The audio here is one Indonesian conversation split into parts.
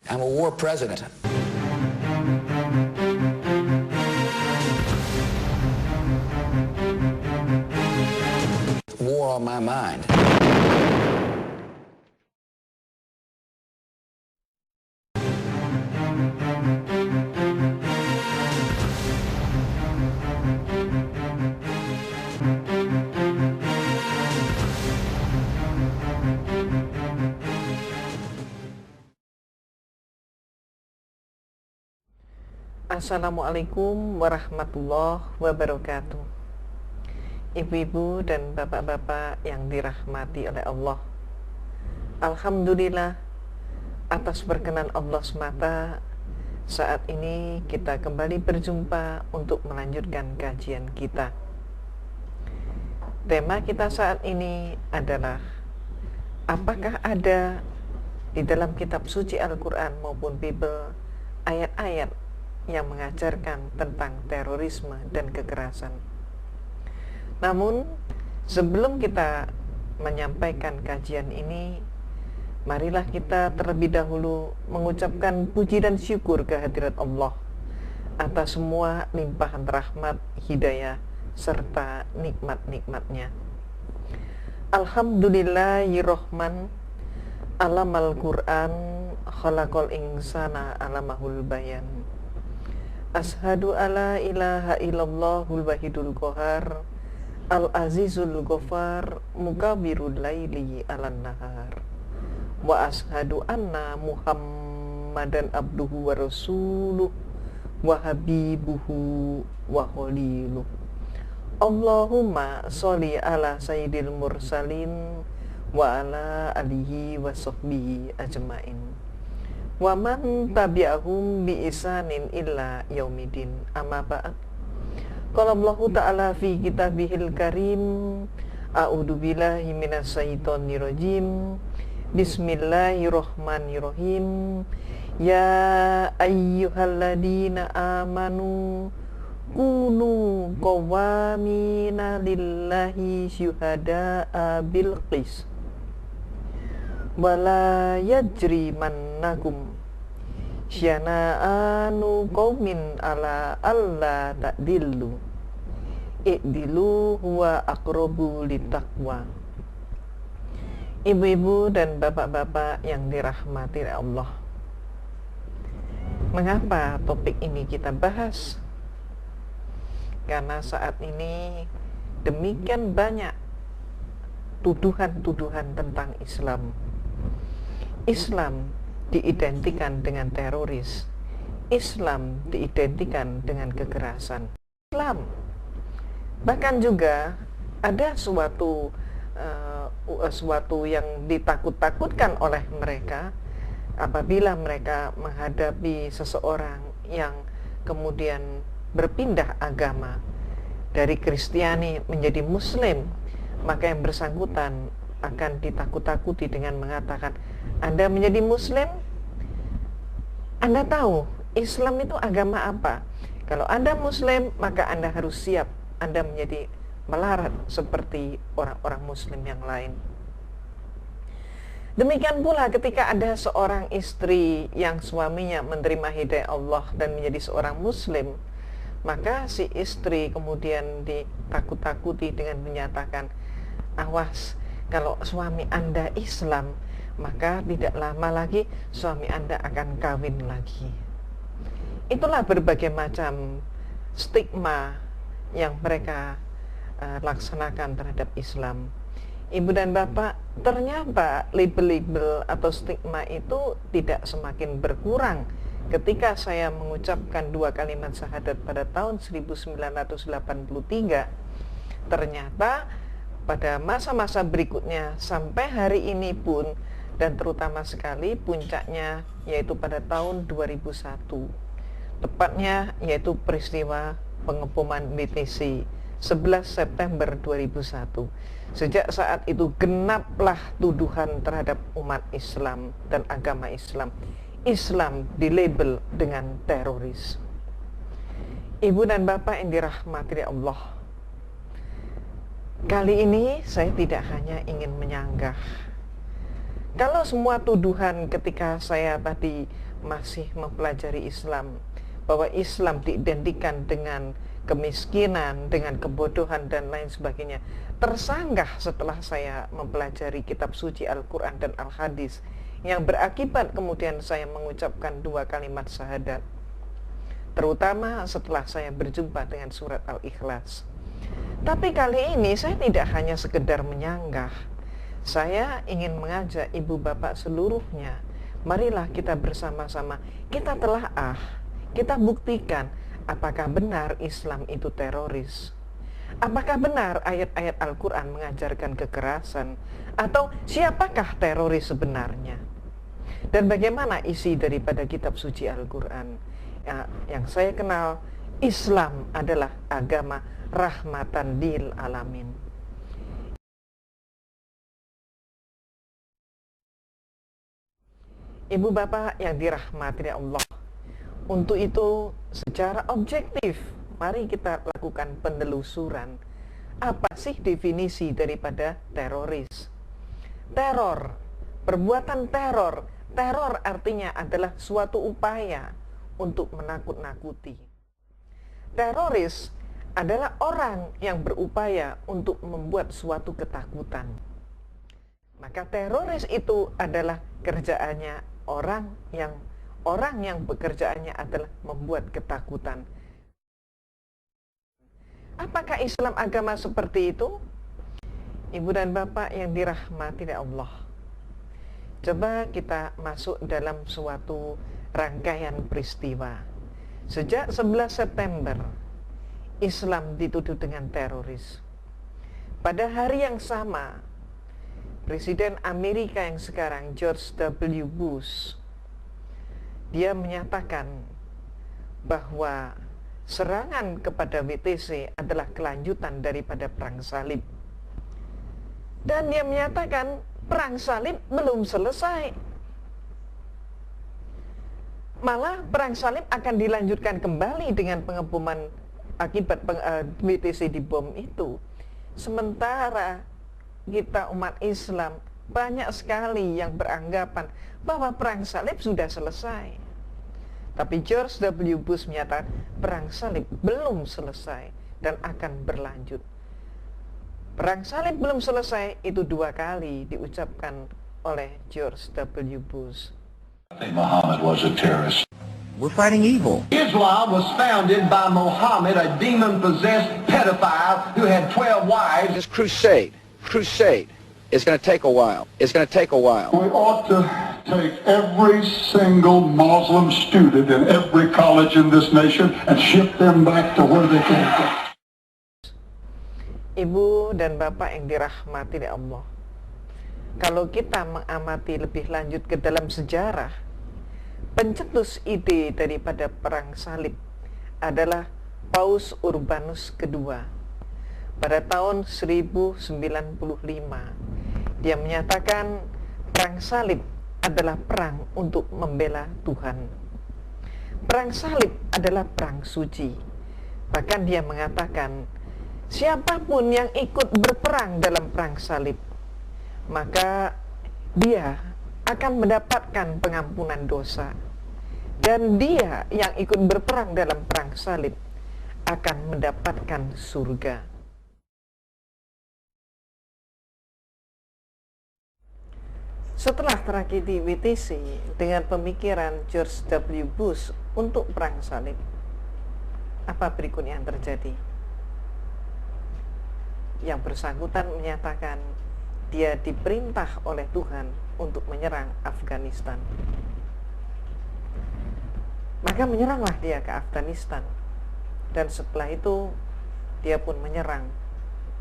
I'm a war president. War on my mind. Assalamualaikum warahmatullahi wabarakatuh. Ibu-ibu dan bapak-bapak yang dirahmati oleh Allah, alhamdulillah atas berkenan Allah semata, saat ini kita kembali berjumpa untuk melanjutkan kajian kita. Tema kita saat ini adalah, apakah ada di dalam kitab suci Al-Quran maupun Bible ayat-ayat yang mengajarkan tentang terorisme dan kekerasan. Namun, sebelum kita menyampaikan kajian ini, marilah kita terlebih dahulu mengucapkan puji dan syukur kehadirat Allah atas semua limpahan rahmat, hidayah, serta nikmat-nikmatnya. Alhamdulillahirrahman, alamal Qur'an, khalaqal insana alamahul bayan. Ashadu alla ilaha illallahul wahidul qahar, al-azizul ghafar, mukabirul laili alan nahar. Wa ashadu anna muhammadan abduhu wa rasuluh wa habibuhu wa khaliluh. Allahumma sholli ala sayyidil mursalin wa ala alihi wa sahbihi ajmain. Wa man tabi'ahum bi isanin illa yaumidin. Amma ba'd. Qala Allahu ta'ala fi kitabihil karim, a'udzu billahi minas syaitonir rajim. Bismillahirrahmanirrahim. Ya ayyuhalladzina amanu kunu qawwamina lillahi syuhada'a bil qis. Wala yajrimannakum syana'anu qaumin ala alla ta'dillu i'dilu huwa aqrabu littaqwa. Ibu-ibu dan bapak-bapak yang dirahmati Allah, mengapa topik ini kita bahas? Karena saat ini demikian banyak tuduhan-tuduhan tentang Islam. Islam diidentikan dengan teroris. Islam diidentikan dengan kekerasan. Islam bahkan juga ada suatu yang ditakut-takutkan oleh mereka apabila mereka menghadapi seseorang yang kemudian berpindah agama dari Kristiani menjadi Muslim, maka yang bersangkutan akan ditakut-takuti dengan mengatakan, Anda menjadi Muslim, Anda tahu Islam itu agama apa? Kalau Anda Muslim, maka Anda harus siap Anda menjadi melarat seperti orang-orang Muslim yang lain. Demikian pula ketika ada seorang istri yang suaminya menerima hidayah Allah dan menjadi seorang Muslim, maka si istri kemudian ditakut-takuti dengan menyatakan, awas, kalau suami Anda Islam, maka tidak lama lagi suami Anda akan kawin lagi. Itulah berbagai macam stigma yang mereka laksanakan terhadap Islam. Ibu dan bapak, ternyata label-label atau stigma itu tidak semakin berkurang ketika saya mengucapkan 2 kalimat syahadat pada tahun 1983. Ternyata pada masa-masa berikutnya sampai hari ini pun, dan terutama sekali puncaknya yaitu pada tahun 2001, tepatnya yaitu peristiwa pengeboman BTC 11 September 2001. Sejak saat itu genaplah tuduhan terhadap umat Islam dan agama Islam. Islam dilabel dengan teroris. Ibu dan bapak yang dirahmati Allah, kali ini saya tidak hanya ingin menyanggah. Kalau semua tuduhan ketika saya tadi masih mempelajari Islam, bahwa Islam diidentikan dengan kemiskinan, dengan kebodohan dan lain sebagainya, tersanggah setelah saya mempelajari kitab suci Al-Quran dan Al-Hadis, yang berakibat kemudian saya mengucapkan 2 kalimat syahadat, terutama setelah saya berjumpa dengan surat Al-Ikhlas. Tapi kali ini saya tidak hanya sekedar menyanggah, saya ingin mengajak ibu bapak seluruhnya, marilah kita bersama-sama, kita telaah, kita buktikan apakah benar Islam itu teroris. Apakah benar ayat-ayat Al-Quran mengajarkan kekerasan, atau siapakah teroris sebenarnya? Dan bagaimana isi daripada kitab suci Al-Quran? Yang saya kenal, Islam adalah agama rahmatan lil alamin. Ibu bapak yang dirahmati Allah, untuk itu secara objektif mari kita lakukan penelusuran. Apa sih definisi daripada teroris? Teror, perbuatan teror. Teror artinya adalah suatu upaya untuk menakut-nakuti. Teroris adalah orang yang berupaya untuk membuat suatu ketakutan. Maka teroris itu adalah kerjaannya orang yang pekerjaannya adalah membuat ketakutan. Apakah Islam agama seperti itu? Ibu dan bapak yang dirahmati Allah, coba kita masuk dalam suatu rangkaian peristiwa. Sejak 11 September, Islam dituduh dengan teroris. Pada hari yang sama, Presiden Amerika yang sekarang, George W. Bush, dia menyatakan bahwa serangan kepada WTC adalah kelanjutan daripada perang salib. Dan dia menyatakan perang salib belum selesai. Malah perang salib akan dilanjutkan kembali dengan pengeboman akibat WTC dibom itu. Sementara kita umat Islam banyak sekali yang beranggapan bahwa perang salib sudah selesai. Tapi George W. Bush menyatakan perang salib belum selesai dan akan berlanjut. Perang salib belum selesai itu 2 kali diucapkan oleh George W. Bush. Muhammad was a terrorist. We're fighting evil. Islam was founded by Muhammad, a demon-possessed pedophile who had 12 wives. This crusade is going to take a while. It's going to take a while. We ought to take every single Muslim student in every college in this nation and ship them back to where they came from. Ibu dan bapak yang dirahmati oleh Allah, kalau kita mengamati lebih lanjut ke dalam sejarah, pencetus ide daripada perang salib adalah Paus Urbanus II. Pada tahun 1095, dia menyatakan perang salib adalah perang untuk membela Tuhan. Perang salib adalah perang suci. Bahkan dia mengatakan, siapapun yang ikut berperang dalam perang salib, maka dia akan mendapatkan pengampunan dosa. Dan dia yang ikut berperang dalam perang salib akan mendapatkan surga. Setelah tragedi WTC dengan pemikiran George W. Bush untuk perang salib, apa berikutnya yang terjadi? Yang bersangkutan menyatakan dia diperintah oleh Tuhan untuk menyerang Afghanistan. Maka menyeranglah dia ke Afghanistan. Dan setelah itu dia pun menyerang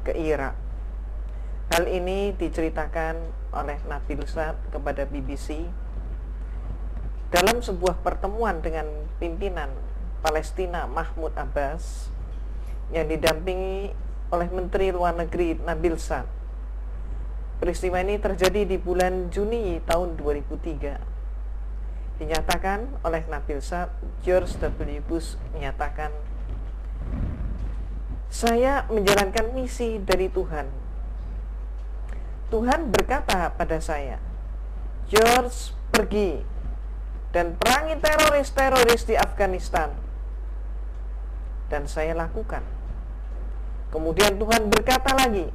ke Irak. Hal ini diceritakan oleh Nabil Saad kepada BBC dalam sebuah pertemuan dengan pimpinan Palestina Mahmud Abbas yang didampingi oleh Menteri Luar Negeri Nabil Saad. Peristiwa ini terjadi di bulan Juni tahun 2003. Dinyatakan oleh Nabil Saad, George W. Bush menyatakan, saya menjalankan misi dari Tuhan. Tuhan berkata pada saya, George, pergi dan perangi teroris-teroris di Afghanistan. Dan saya lakukan. Kemudian Tuhan berkata lagi,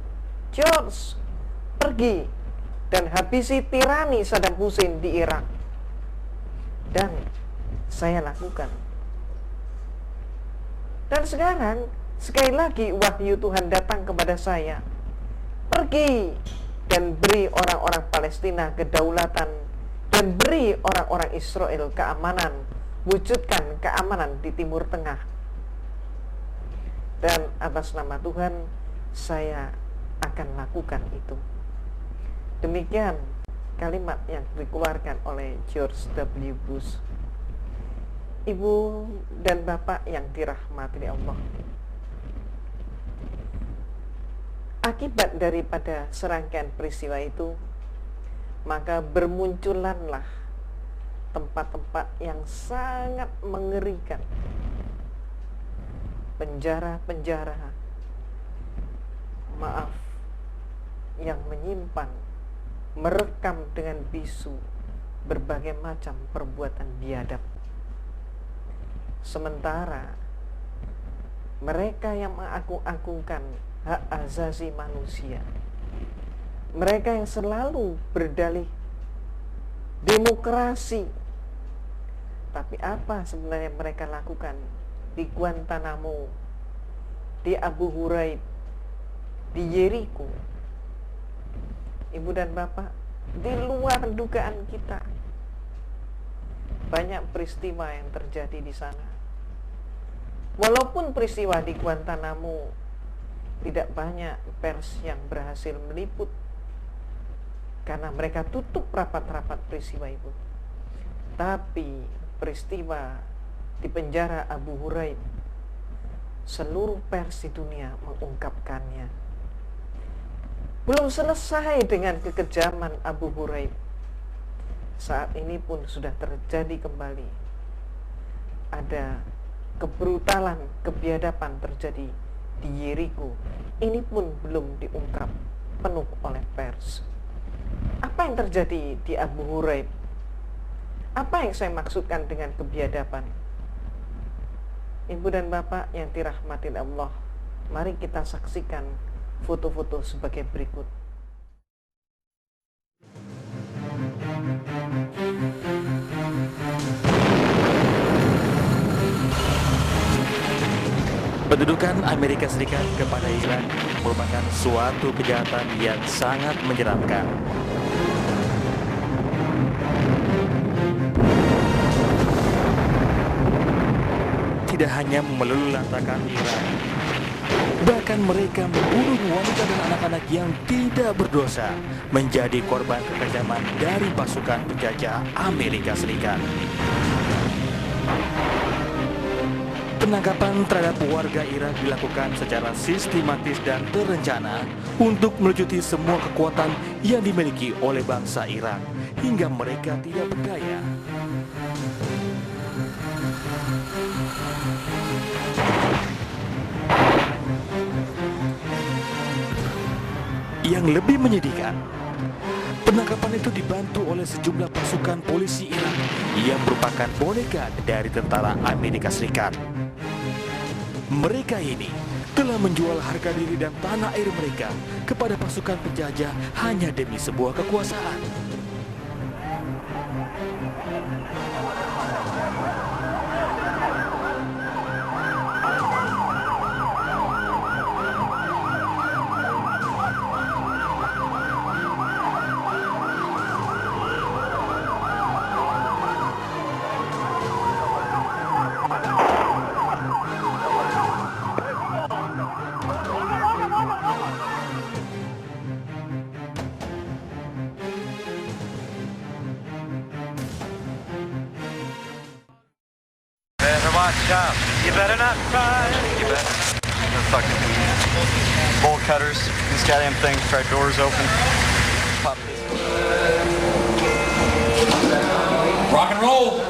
George, pergi dan habisi tirani Saddam Hussein di Irak. Dan saya lakukan. Dan sekarang, sekali lagi wahyu Tuhan datang kepada saya. Pergi dan beri orang-orang Palestina kedaulatan, dan beri orang-orang Israel keamanan, wujudkan keamanan di Timur Tengah. Dan atas nama Tuhan, saya akan lakukan itu. Demikian kalimat yang dikeluarkan oleh George W. Bush. Ibu dan Bapak yang dirahmati Allah, akibat daripada serangkaian peristiwa itu, maka bermunculanlah tempat-tempat yang sangat mengerikan. Penjara-penjara, yang menyimpan, merekam dengan bisu berbagai macam perbuatan biadab. Sementara mereka yang mengagung-agungkan hak asasi manusia, mereka yang selalu berdalih demokrasi, tapi apa sebenarnya mereka lakukan di Guantanamo, di Abu Ghraib, di Jericho? Ibu dan Bapak, di luar dugaan kita, banyak peristiwa yang terjadi di sana. Walaupun peristiwa di Guantanamo tidak banyak pers yang berhasil meliput karena mereka tutup rapat-rapat peristiwa itu, tapi peristiwa di penjara Abu Ghraib, seluruh pers di dunia mengungkapkannya. Belum selesai dengan kekejaman Abu Ghraib, saat ini pun sudah terjadi kembali. Ada kebrutalan, kebiadaban terjadi di Jericho. Ini pun belum diungkap penuh oleh pers. Apa yang terjadi di Abu Ghraib? Apa yang saya maksudkan dengan kebiadaban? Ibu dan Bapak yang dirahmati Allah, mari kita saksikan foto-foto sebagai berikut. Pendudukan Amerika Serikat kepada Irak merupakan suatu kejahatan yang sangat menyeramkan. Tidak hanya meluluhlantakan Irak, bahkan mereka membunuh wanita dan anak-anak yang tidak berdosa menjadi korban kekejaman dari pasukan penjajah Amerika Serikat. Penangkapan terhadap warga Irak dilakukan secara sistematis dan terencana untuk melucuti semua kekuatan yang dimiliki oleh bangsa Irak hingga mereka tidak berdaya. Yang lebih menyedihkan, penangkapan itu dibantu oleh sejumlah pasukan polisi Irak yang merupakan bodyguard dari tentara Amerika Serikat. Mereka ini telah menjual harga diri dan tanah air mereka kepada pasukan penjajah hanya demi sebuah kekuasaan. Watch out. You better not cry. You better not. They're fucking bolt cutters. These goddamn things try doors open. Pop this. Rock and roll.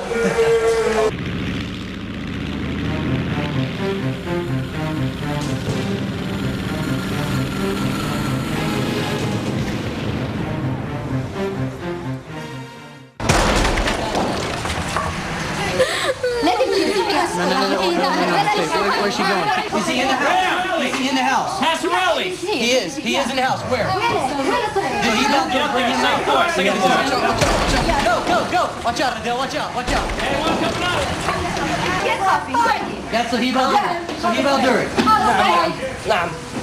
in the house? Is he in the house? Passarelli. He is. He is in the house. Where? Did he not bring him out? Go. Watch out, Adele. Watch out. Hey, one coming out. That's Sahib al-Durin. Sahib al-Durin.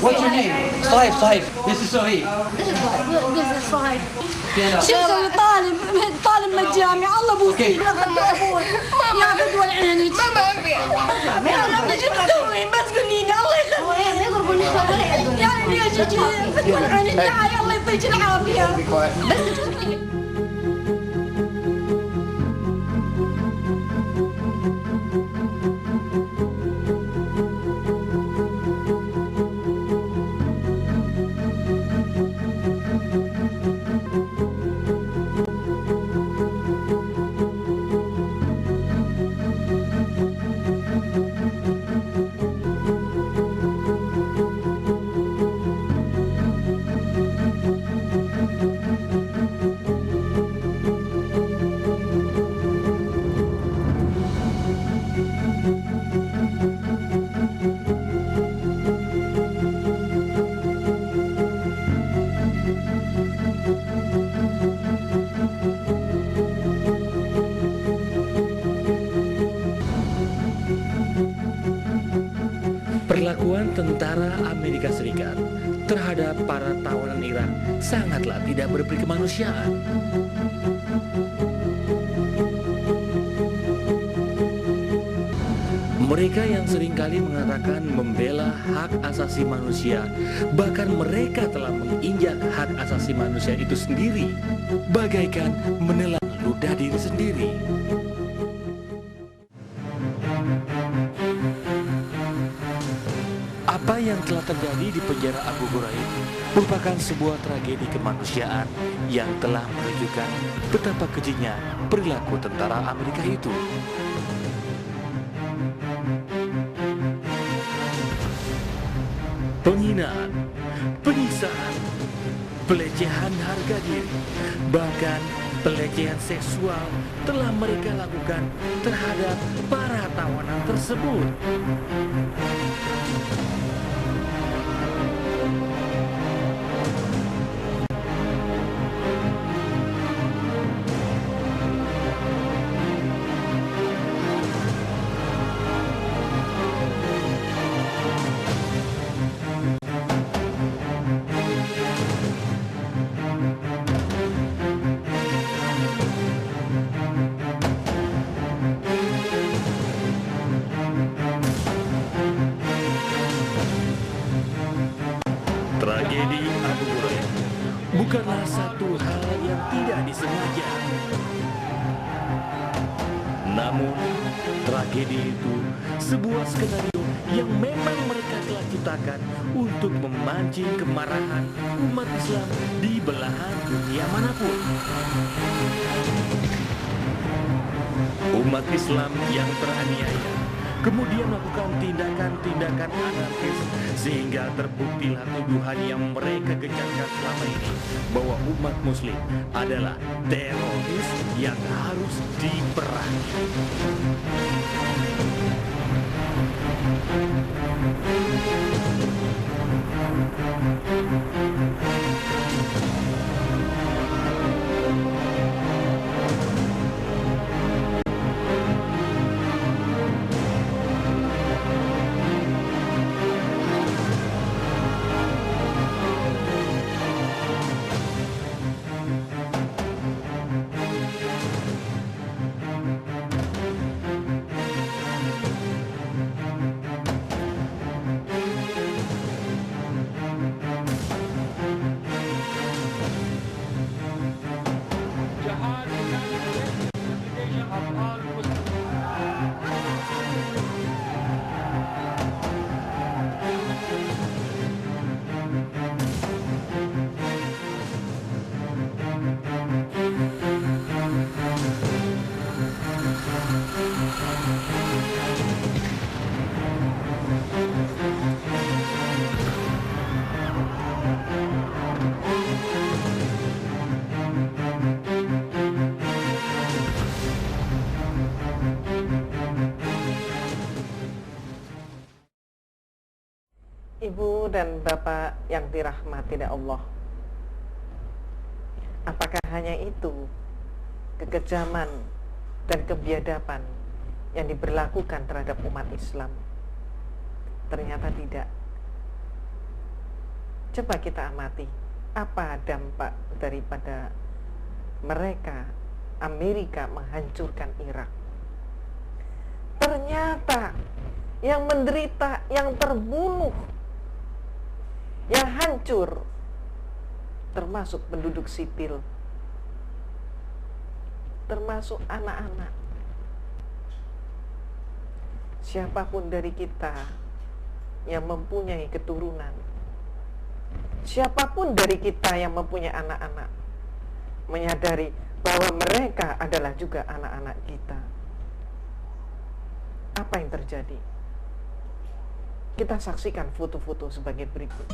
What's your name? Sahib. This is Sahib. Stand up. شوف طالب من الجامعة الله ابوك لقد ابوه ياخذ والعيني ما جبتوني بس قلينا الله يخليك يعني ليش تجي والعيني الله يعطيك العافية Perlakuan tentara Amerika Serikat terhadap para tawanan Irak sangatlah tidak berperi kemanusiaan. Mereka yang seringkali mengatakan membela hak asasi manusia, bahkan mereka telah menginjak hak asasi manusia itu sendiri, bagaikan menelan ludah diri sendiri. Apa yang telah terjadi di penjara Abu Ghraib merupakan sebuah tragedi kemanusiaan yang telah menunjukkan betapa kejinya perilaku tentara Amerika itu. Penghinaan, penyiksaan, pelecehan harga diri, bahkan pelecehan seksual telah mereka lakukan terhadap para tawanan tersebut. Tragedi Abu Ghraib bukanlah satu hal yang tidak disengaja. Namun, tragedi itu sebuah skenario yang memang mereka telah ciptakan untuk memancing kemarahan umat Islam di belahan dunia manapun. Umat Islam yang teraniaya kemudian melakukan tindakan-tindakan anarkis sehingga terbuktilah tuduhan yang mereka gencarkan selama ini bahwa umat muslim adalah teroris yang harus diperangi. Ibu dan Bapak yang dirahmati oleh Allah, apakah hanya itu kekejaman dan kebiadaban yang diberlakukan terhadap umat Islam? Ternyata tidak. Coba kita amati, apa dampak daripada mereka, Amerika, menghancurkan Irak. Ternyata yang menderita, yang terbunuh, yang hancur, termasuk penduduk sipil, termasuk anak-anak. Siapapun dari kita yang mempunyai keturunan, siapapun dari kita yang mempunyai anak-anak, menyadari bahwa mereka adalah juga anak-anak kita. Apa yang terjadi? Kita saksikan foto-foto sebagai berikut.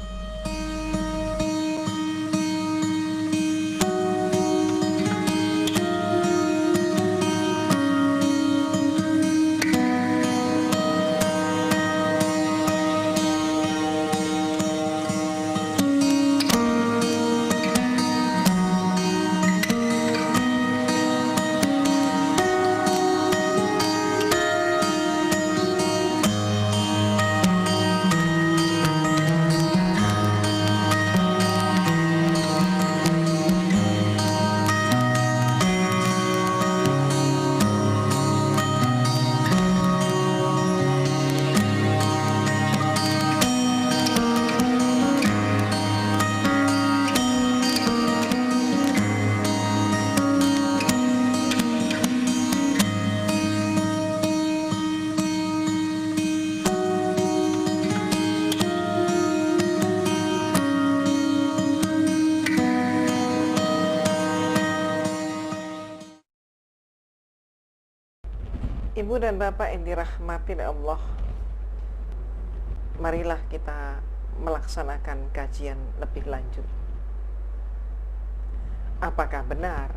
Ibu dan Bapak yang dirahmati oleh Allah, marilah kita melaksanakan kajian lebih lanjut. Apakah benar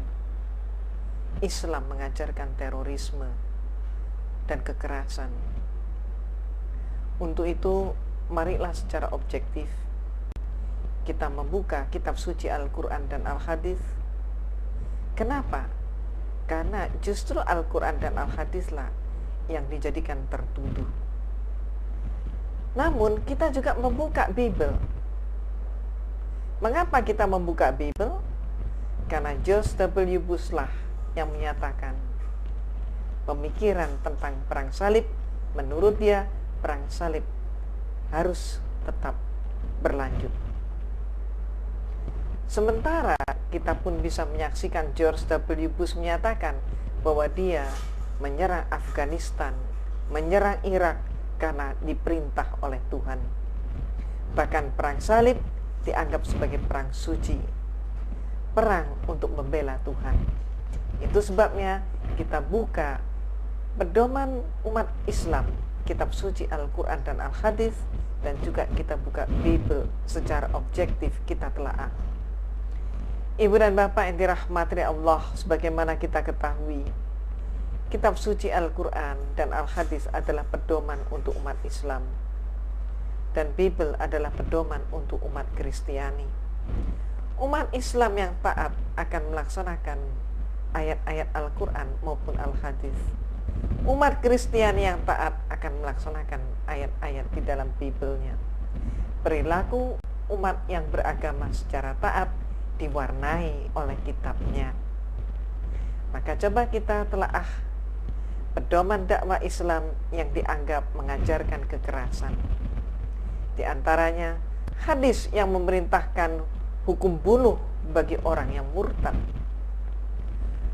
Islam mengajarkan terorisme dan kekerasan? Untuk itu, marilah secara objektif kita membuka kitab suci Al-Quran dan Al-Hadis. Kenapa? Karena justru Al-Quran dan Al-Hadislah yang dijadikan tertuduh. Namun kita juga membuka Bible. Mengapa kita membuka Bible? Karena George W. Bush lah yang menyatakan pemikiran tentang perang salib, menurut dia perang salib harus tetap berlanjut. Sementara kita pun bisa menyaksikan George W. Bush menyatakan bahwa dia menyerang Afghanistan, menyerang Irak karena diperintah oleh Tuhan. Bahkan perang salib dianggap sebagai perang suci, perang untuk membela Tuhan. Itu sebabnya kita buka pedoman umat Islam, kitab suci Al-Quran dan Al-Hadis, dan juga kita buka Bible secara objektif, kita telaah. Ibu dan Bapak yang dirahmati Allah, sebagaimana kita ketahui, kitab suci Al-Quran dan Al-Hadis adalah pedoman untuk umat Islam, dan Bible adalah pedoman untuk umat Kristiani. Umat Islam yang taat akan melaksanakan ayat-ayat Al-Quran maupun Al-Hadis. Umat Kristiani yang taat akan melaksanakan ayat-ayat di dalam Bible-nya. Perilaku umat yang beragama secara taat diwarnai oleh kitabnya. Maka coba kita telaah pedoman dakwah Islam yang dianggap mengajarkan kekerasan. Di antaranya hadis yang memerintahkan hukum bunuh bagi orang yang murtad.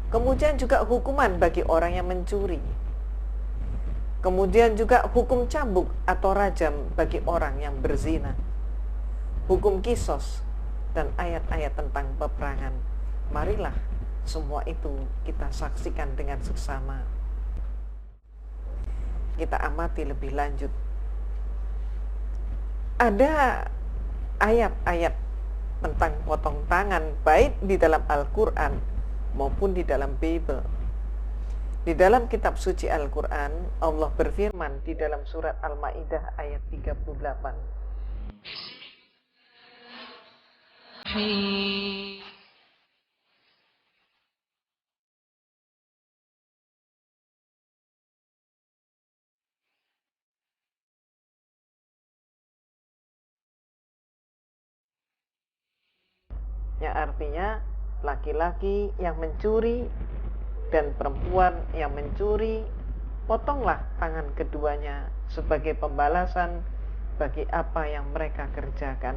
Kemudian juga hukuman bagi orang yang mencuri. Kemudian juga hukum cambuk atau rajam bagi orang yang berzina. Hukum kisos dan ayat-ayat tentang peperangan. Marilah semua itu kita saksikan dengan seksama. Kita amati lebih lanjut. Ada ayat-ayat tentang potong tangan baik di dalam Al-Quran maupun di dalam Bible. Di dalam kitab suci Al-Quran, Allah berfirman di dalam surat Al-Maidah ayat 38. yang artinya laki-laki yang mencuri dan perempuan yang mencuri, potonglah tangan keduanya sebagai pembalasan bagi apa yang mereka kerjakan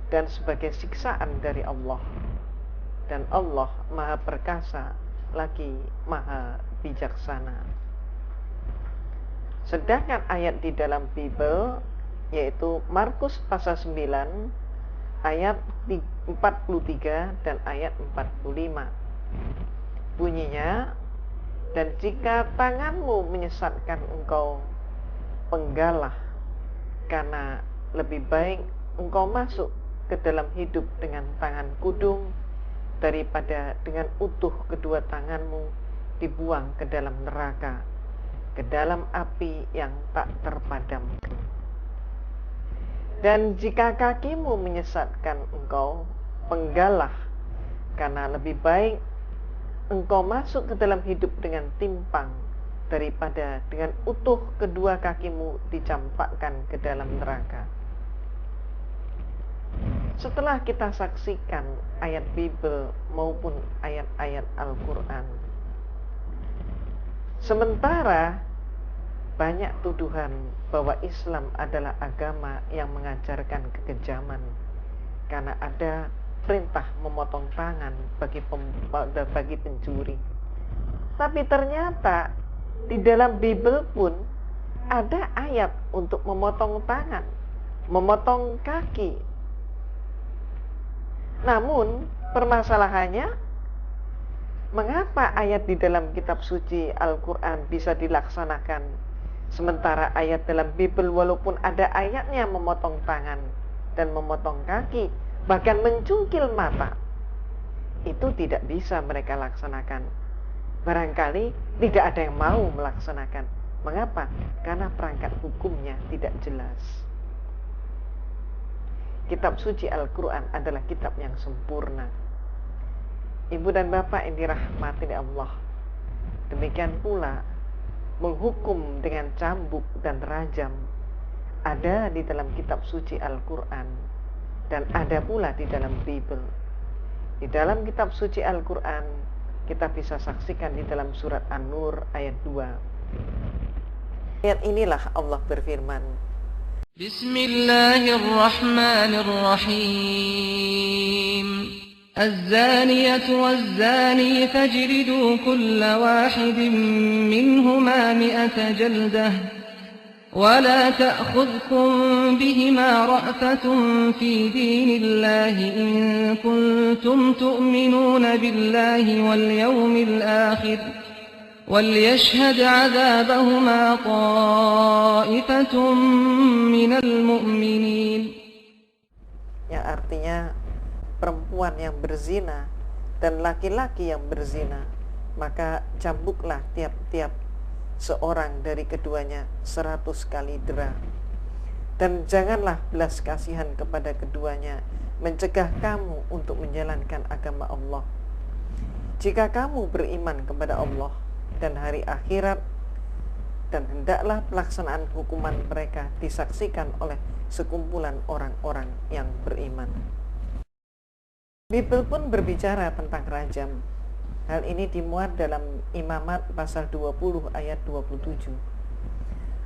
dan sebagai siksaan dari Allah. Dan Allah Maha Perkasa lagi Maha Bijaksana. Sedangkan ayat di dalam Bible yaitu Markus pasal 9 ayat 43 dan ayat 45. Bunyinya, dan jika tanganmu menyesatkan engkau, penggalah, karena lebih baik engkau masuk ke dalam hidup dengan tangan kudung daripada dengan utuh kedua tanganmu dibuang ke dalam neraka, ke dalam api yang tak terpadamkan. Dan jika kakimu menyesatkan engkau, penggalah, karena lebih baik engkau masuk ke dalam hidup dengan timpang daripada dengan utuh kedua kakimu dicampakkan ke dalam neraka. Setelah kita saksikan ayat Bible maupun ayat-ayat Al-Quran, sementara banyak tuduhan bahwa Islam adalah agama yang mengajarkan kekejaman karena ada perintah memotong tangan bagi pencuri. Tapi ternyata di dalam Bible pun ada ayat untuk memotong tangan, memotong kaki. Namun permasalahannya, mengapa ayat di dalam kitab suci Al-Quran bisa dilaksanakan, sementara ayat dalam Bible walaupun ada ayatnya memotong tangan dan memotong kaki, bahkan mencungkil mata, itu tidak bisa mereka laksanakan. Barangkali tidak ada yang mau melaksanakan. Mengapa? Karena perangkat hukumnya tidak jelas. Kitab suci Al-Quran adalah kitab yang sempurna. Ibu dan bapak yang dirahmati Allah, demikian pula menghukum dengan cambuk dan rajam ada di dalam kitab suci Al-Quran dan ada pula di dalam Bible. Di dalam kitab suci Al-Quran kita bisa saksikan di dalam surat An-Nur ayat 2. Ayat inilah Allah berfirman, Bismillahirrahmanirrahim. الزانية والزاني فاجلدوا كل واحد منهما 100 جلدة ولا تأخذكم بهما رأفة في دين الله إن كنتم تؤمنون بالله واليوم الآخر وليشهد عذابهما طائفة من المؤمنين. Yang artinya perempuan yang berzina dan laki-laki yang berzina, maka cambuklah tiap-tiap seorang dari keduanya 100 kali dera. Dan janganlah belas kasihan kepada keduanya, mencegah kamu untuk menjalankan agama Allah. Jika kamu beriman kepada Allah dan hari akhirat, dan hendaklah pelaksanaan hukuman mereka disaksikan oleh sekumpulan orang-orang yang beriman. Bible pun berbicara tentang rajam. Hal ini dimuat dalam Imamat pasal 20 ayat 27.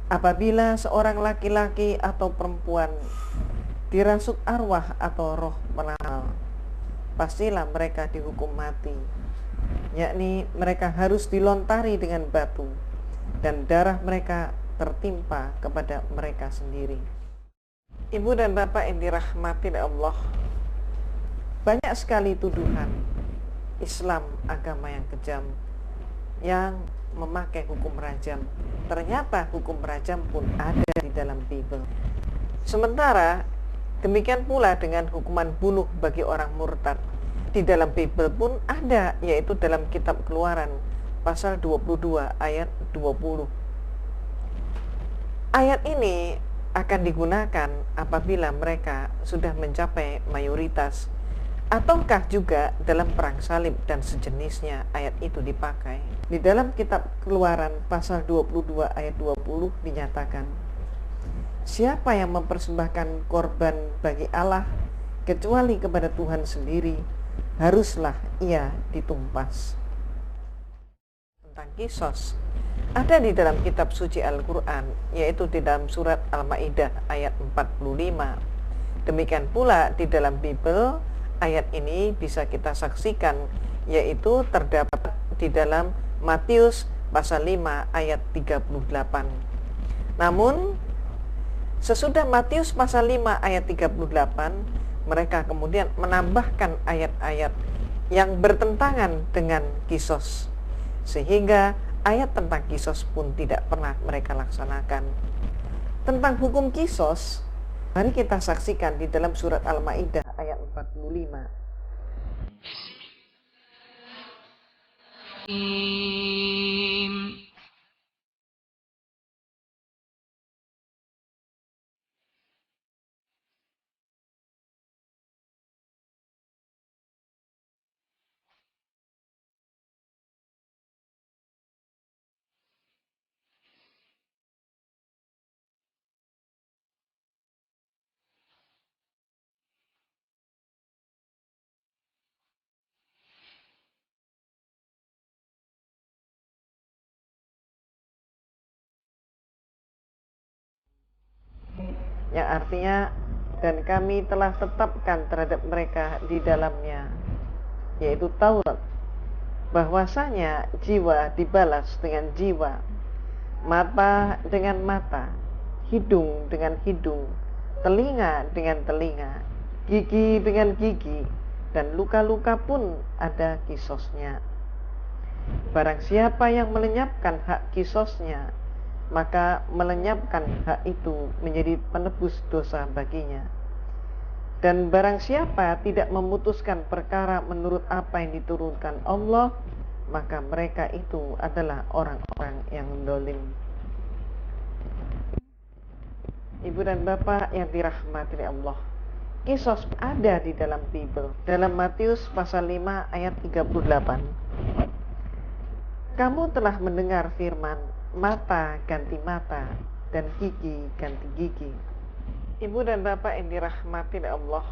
Apabila seorang laki-laki atau perempuan dirasuk arwah atau roh peramal, pastilah mereka dihukum mati, yakni mereka harus dilontari dengan batu dan darah mereka tertimpa kepada mereka sendiri. Ibu dan bapak yang dirahmati Allah, banyak sekali tuduhan Islam agama yang kejam yang memakai hukum rajam. Ternyata hukum rajam pun ada di dalam Bible. Sementara demikian pula dengan hukuman bunuh bagi orang murtad. Di dalam Bible pun ada, yaitu dalam kitab Keluaran pasal 22 ayat 20. Ayat ini akan digunakan apabila mereka sudah mencapai mayoritas, ataukah juga dalam perang salib dan sejenisnya ayat itu dipakai. Di dalam kitab Keluaran pasal 22 ayat 20 dinyatakan, siapa yang mempersembahkan korban bagi Allah kecuali kepada Tuhan sendiri, haruslah ia ditumpas. Tentang kisos ada di dalam kitab suci Al-Quran, yaitu di dalam surat Al-Ma'idah ayat 45. Demikian pula di dalam Bible, ayat ini bisa kita saksikan, yaitu terdapat di dalam Matius pasal 5 ayat 38. Namun sesudah Matius pasal 5 ayat 38, mereka kemudian menambahkan ayat-ayat yang bertentangan dengan kisos, sehingga ayat tentang kisos pun tidak pernah mereka laksanakan. Tentang hukum kisos, mari kita saksikan di dalam surat Al-Ma'idah ayat 45. Yang artinya, dan kami telah tetapkan terhadap mereka di dalamnya, yaitu Taurat, bahwasanya jiwa dibalas dengan jiwa, mata dengan mata, hidung dengan hidung, telinga dengan telinga, gigi dengan gigi, dan luka-luka pun ada kisosnya. Barang siapa yang melenyapkan hak kisosnya, maka melenyapkan hak itu menjadi penebus dosa baginya. Dan barang siapa tidak memutuskan perkara menurut apa yang diturunkan Allah, maka mereka itu adalah orang-orang yang zalim. Ibu dan bapak yang dirahmati oleh Allah, kisos ada di dalam Bible. Dalam Matius pasal 5 ayat 38. Kamu telah mendengar firman, mata ganti mata dan gigi ganti gigi. Ibu dan bapak yang dirahmati oleh Allah,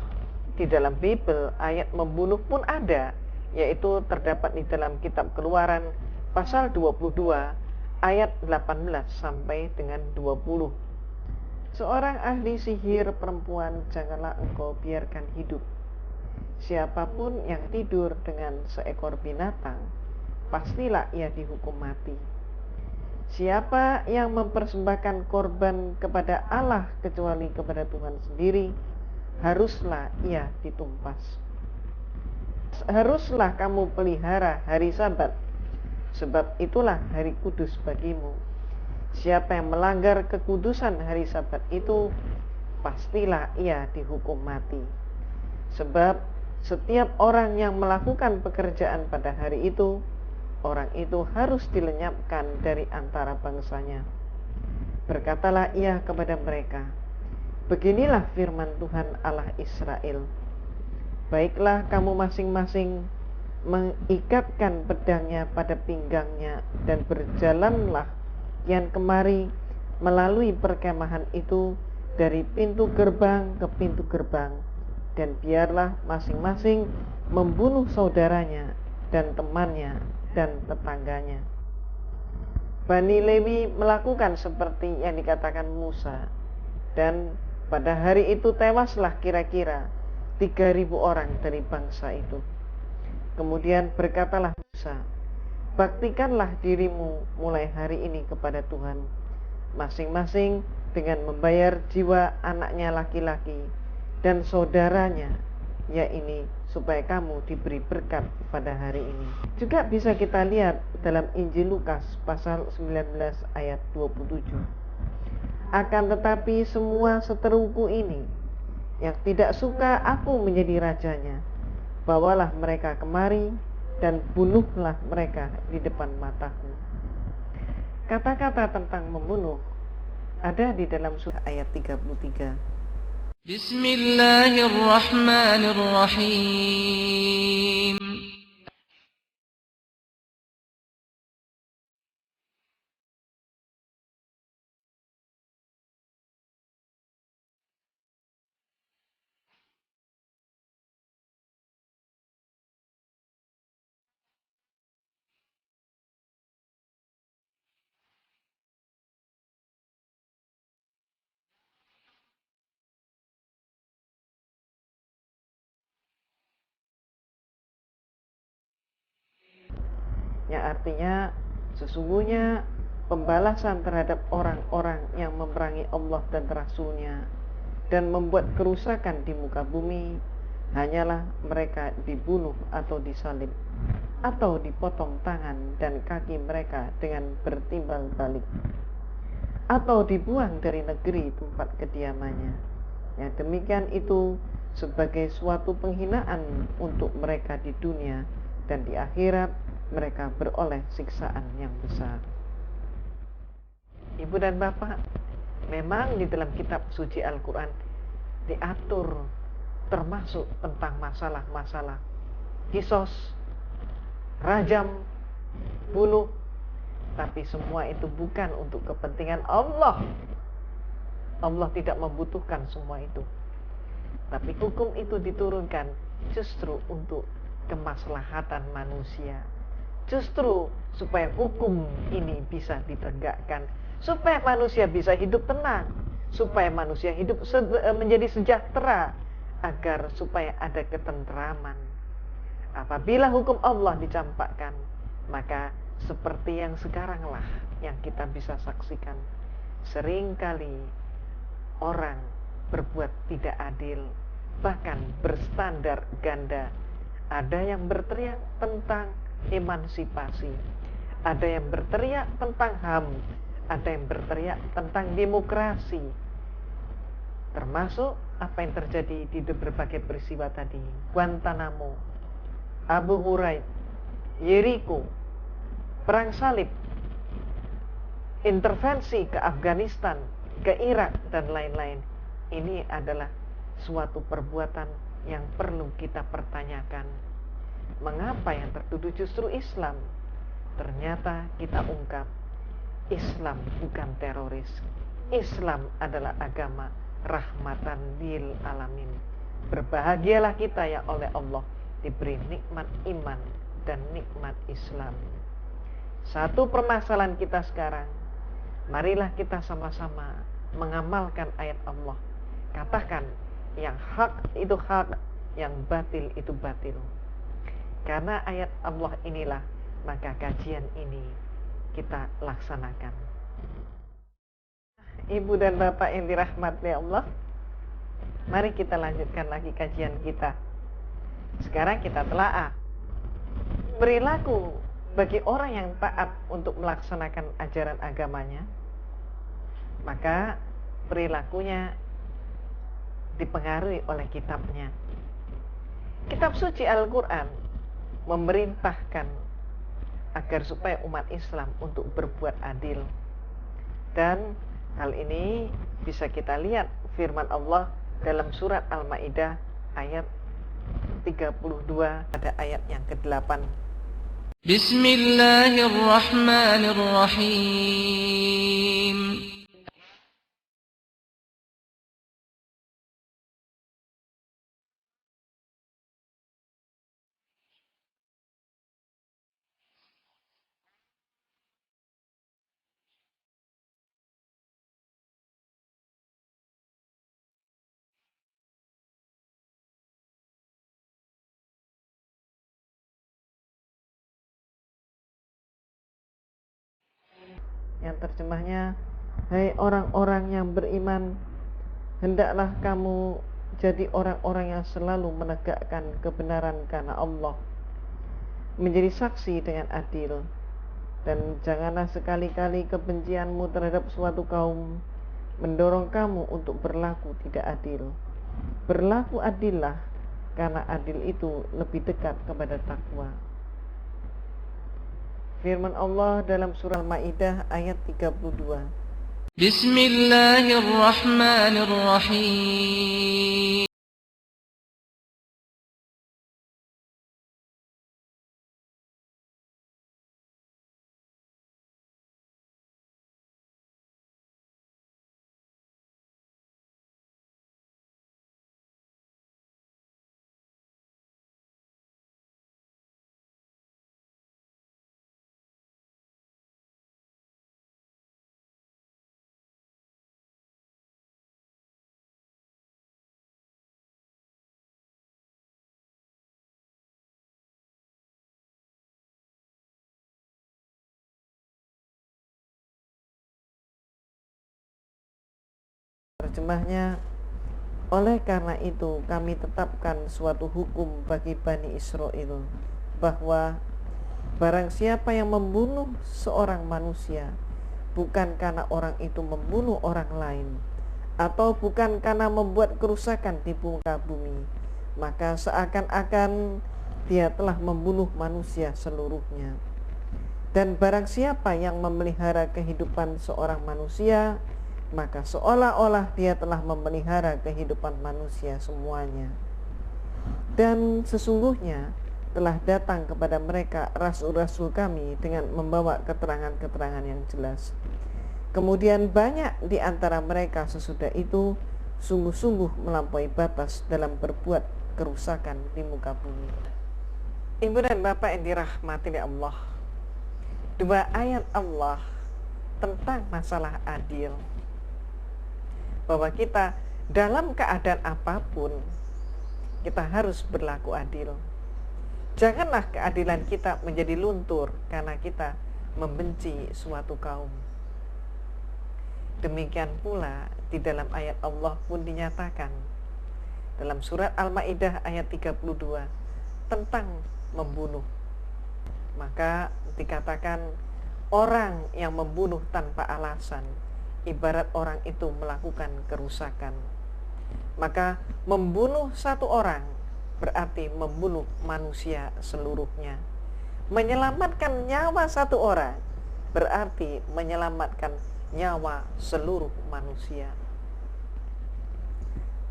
di dalam Bible ayat membunuh pun ada, yaitu terdapat di dalam kitab Keluaran pasal 22 ayat 18 sampai dengan 20. Seorang ahli sihir perempuan janganlah engkau biarkan hidup. Siapapun yang tidur dengan seekor binatang, pastilah ia dihukum mati. Siapa yang mempersembahkan korban kepada Allah kecuali kepada Tuhan sendiri, haruslah ia ditumpas. Haruslah kamu pelihara hari Sabat, sebab itulah hari kudus bagimu. Siapa yang melanggar kekudusan hari Sabat itu, pastilah ia dihukum mati. Sebab setiap orang yang melakukan pekerjaan pada hari itu, orang itu harus dilenyapkan dari antara bangsanya. Berkatalah ia kepada mereka, beginilah firman Tuhan Allah Israel. Baiklah kamu masing-masing mengikatkan pedangnya pada pinggangnya dan berjalanlah kian kemari melalui perkemahan itu dari pintu gerbang ke pintu gerbang, dan biarlah masing-masing membunuh saudaranya dan temannya dan tetangganya. Bani Lewi melakukan seperti yang dikatakan Musa, dan pada hari itu tewaslah kira-kira 3.000 orang dari bangsa itu. Kemudian berkatalah Musa, baktikanlah dirimu mulai hari ini kepada Tuhan, masing-masing dengan membayar jiwa anaknya laki-laki dan saudaranya, yaitu supaya kamu diberi berkat pada hari ini. Juga bisa kita lihat dalam Injil Lukas pasal 19 ayat 27. Akan tetapi semua seteruku ini yang tidak suka aku menjadi rajanya, bawalah mereka kemari dan bunuhlah mereka di depan mataku. Kata-kata tentang membunuh ada di dalam surah ayat 33. Bismillahirrahmanirrahim. Yang artinya sesungguhnya pembalasan terhadap orang-orang yang memerangi Allah dan Rasul-Nya dan membuat kerusakan di muka bumi hanyalah mereka dibunuh atau disalib atau dipotong tangan dan kaki mereka dengan bertimbal balik atau dibuang dari negeri tempat kediamannya. Yang demikian itu sebagai suatu penghinaan untuk mereka di dunia, dan di akhirat mereka beroleh siksaan yang besar. Ibu dan Bapak, memang di dalam kitab suci Al-Quran diatur termasuk tentang masalah-masalah kisos, rajam, bunuh, tapi semua itu bukan untuk kepentingan Allah. Allah tidak membutuhkan semua itu, tapi hukum itu diturunkan justru untuk kemaslahatan manusia, justru supaya hukum ini bisa ditegakkan, supaya manusia bisa hidup tenang, supaya manusia hidup menjadi sejahtera, agar supaya ada ketentraman. Apabila hukum Allah dicampakkan, maka seperti yang sekaranglah yang kita bisa saksikan. Seringkali orang berbuat tidak adil, bahkan berstandar ganda. Ada yang berteriak tentang emansipasi, ada yang berteriak tentang HAM, ada yang berteriak tentang demokrasi, termasuk apa yang terjadi di berbagai peristiwa tadi. Guantanamo, Abu Ghraib, Jericho, perang salib, intervensi ke Afghanistan, ke Irak, dan lain-lain. Ini adalah suatu perbuatan yang perlu kita pertanyakan. Mengapa yang tertuduh justru Islam? Ternyata kita ungkap, Islam bukan teroris. Islam adalah agama rahmatan lil alamin. Berbahagialah kita yang oleh Allah diberi nikmat iman dan nikmat Islam. Satu permasalahan kita sekarang, marilah kita sama-sama mengamalkan ayat Allah. Katakan, yang hak itu hak, yang batil itu batil. Karena ayat Allah inilah, maka kajian ini kita laksanakan. Ibu dan Bapak yang dirahmati Allah, mari kita lanjutkan lagi kajian kita. Sekarang kita telaah perilaku bagi orang yang taat untuk melaksanakan ajaran agamanya, maka perilakunya dipengaruhi oleh kitabnya. Kitab suci Al-Quran memerintahkan agar supaya umat Islam untuk berbuat adil. Dan hal ini bisa kita lihat firman Allah dalam surat Al-Maidah ayat 32 pada ayat yang ke-8. Bismillahirrahmanirrahim. Yang terjemahnya, hai orang-orang yang beriman, hendaklah kamu jadi orang-orang yang selalu menegakkan kebenaran karena Allah, menjadi saksi dengan adil, dan janganlah sekali-kali kebencianmu terhadap suatu kaum mendorong kamu untuk berlaku tidak adil. Berlaku adillah, karena adil itu lebih dekat kepada takwa. Firman Allah dalam surah Al-Maidah ayat 32. Bismillahirrahmanirrahim. Terjemahnya, oleh karena itu kami tetapkan suatu hukum bagi Bani Israel, bahwa barang siapa yang membunuh seorang manusia bukan karena orang itu membunuh orang lain, atau bukan karena membuat kerusakan di muka bumi, maka seakan-akan dia telah membunuh manusia seluruhnya. Dan barang siapa yang memelihara kehidupan seorang manusia, maka seolah-olah dia telah memelihara kehidupan manusia semuanya. Dan sesungguhnya telah datang kepada mereka rasul-rasul kami dengan membawa keterangan-keterangan yang jelas. Kemudian banyak di antara mereka sesudah itu sungguh-sungguh melampaui batas dalam berbuat kerusakan di muka bumi. Ibu dan Bapak yang dirahmati oleh Allah, dua ayat Allah tentang masalah adil, bahwa kita dalam keadaan apapun kita harus berlaku adil. Janganlah keadilan kita menjadi luntur karena kita membenci suatu kaum. Demikian pula di dalam ayat Allah pun dinyatakan dalam surat Al-Maidah ayat 32 tentang membunuh. Maka dikatakan orang yang membunuh tanpa alasan ibarat orang itu melakukan kerusakan. Maka membunuh satu orang berarti membunuh manusia seluruhnya. Menyelamatkan nyawa satu orang berarti menyelamatkan nyawa seluruh manusia.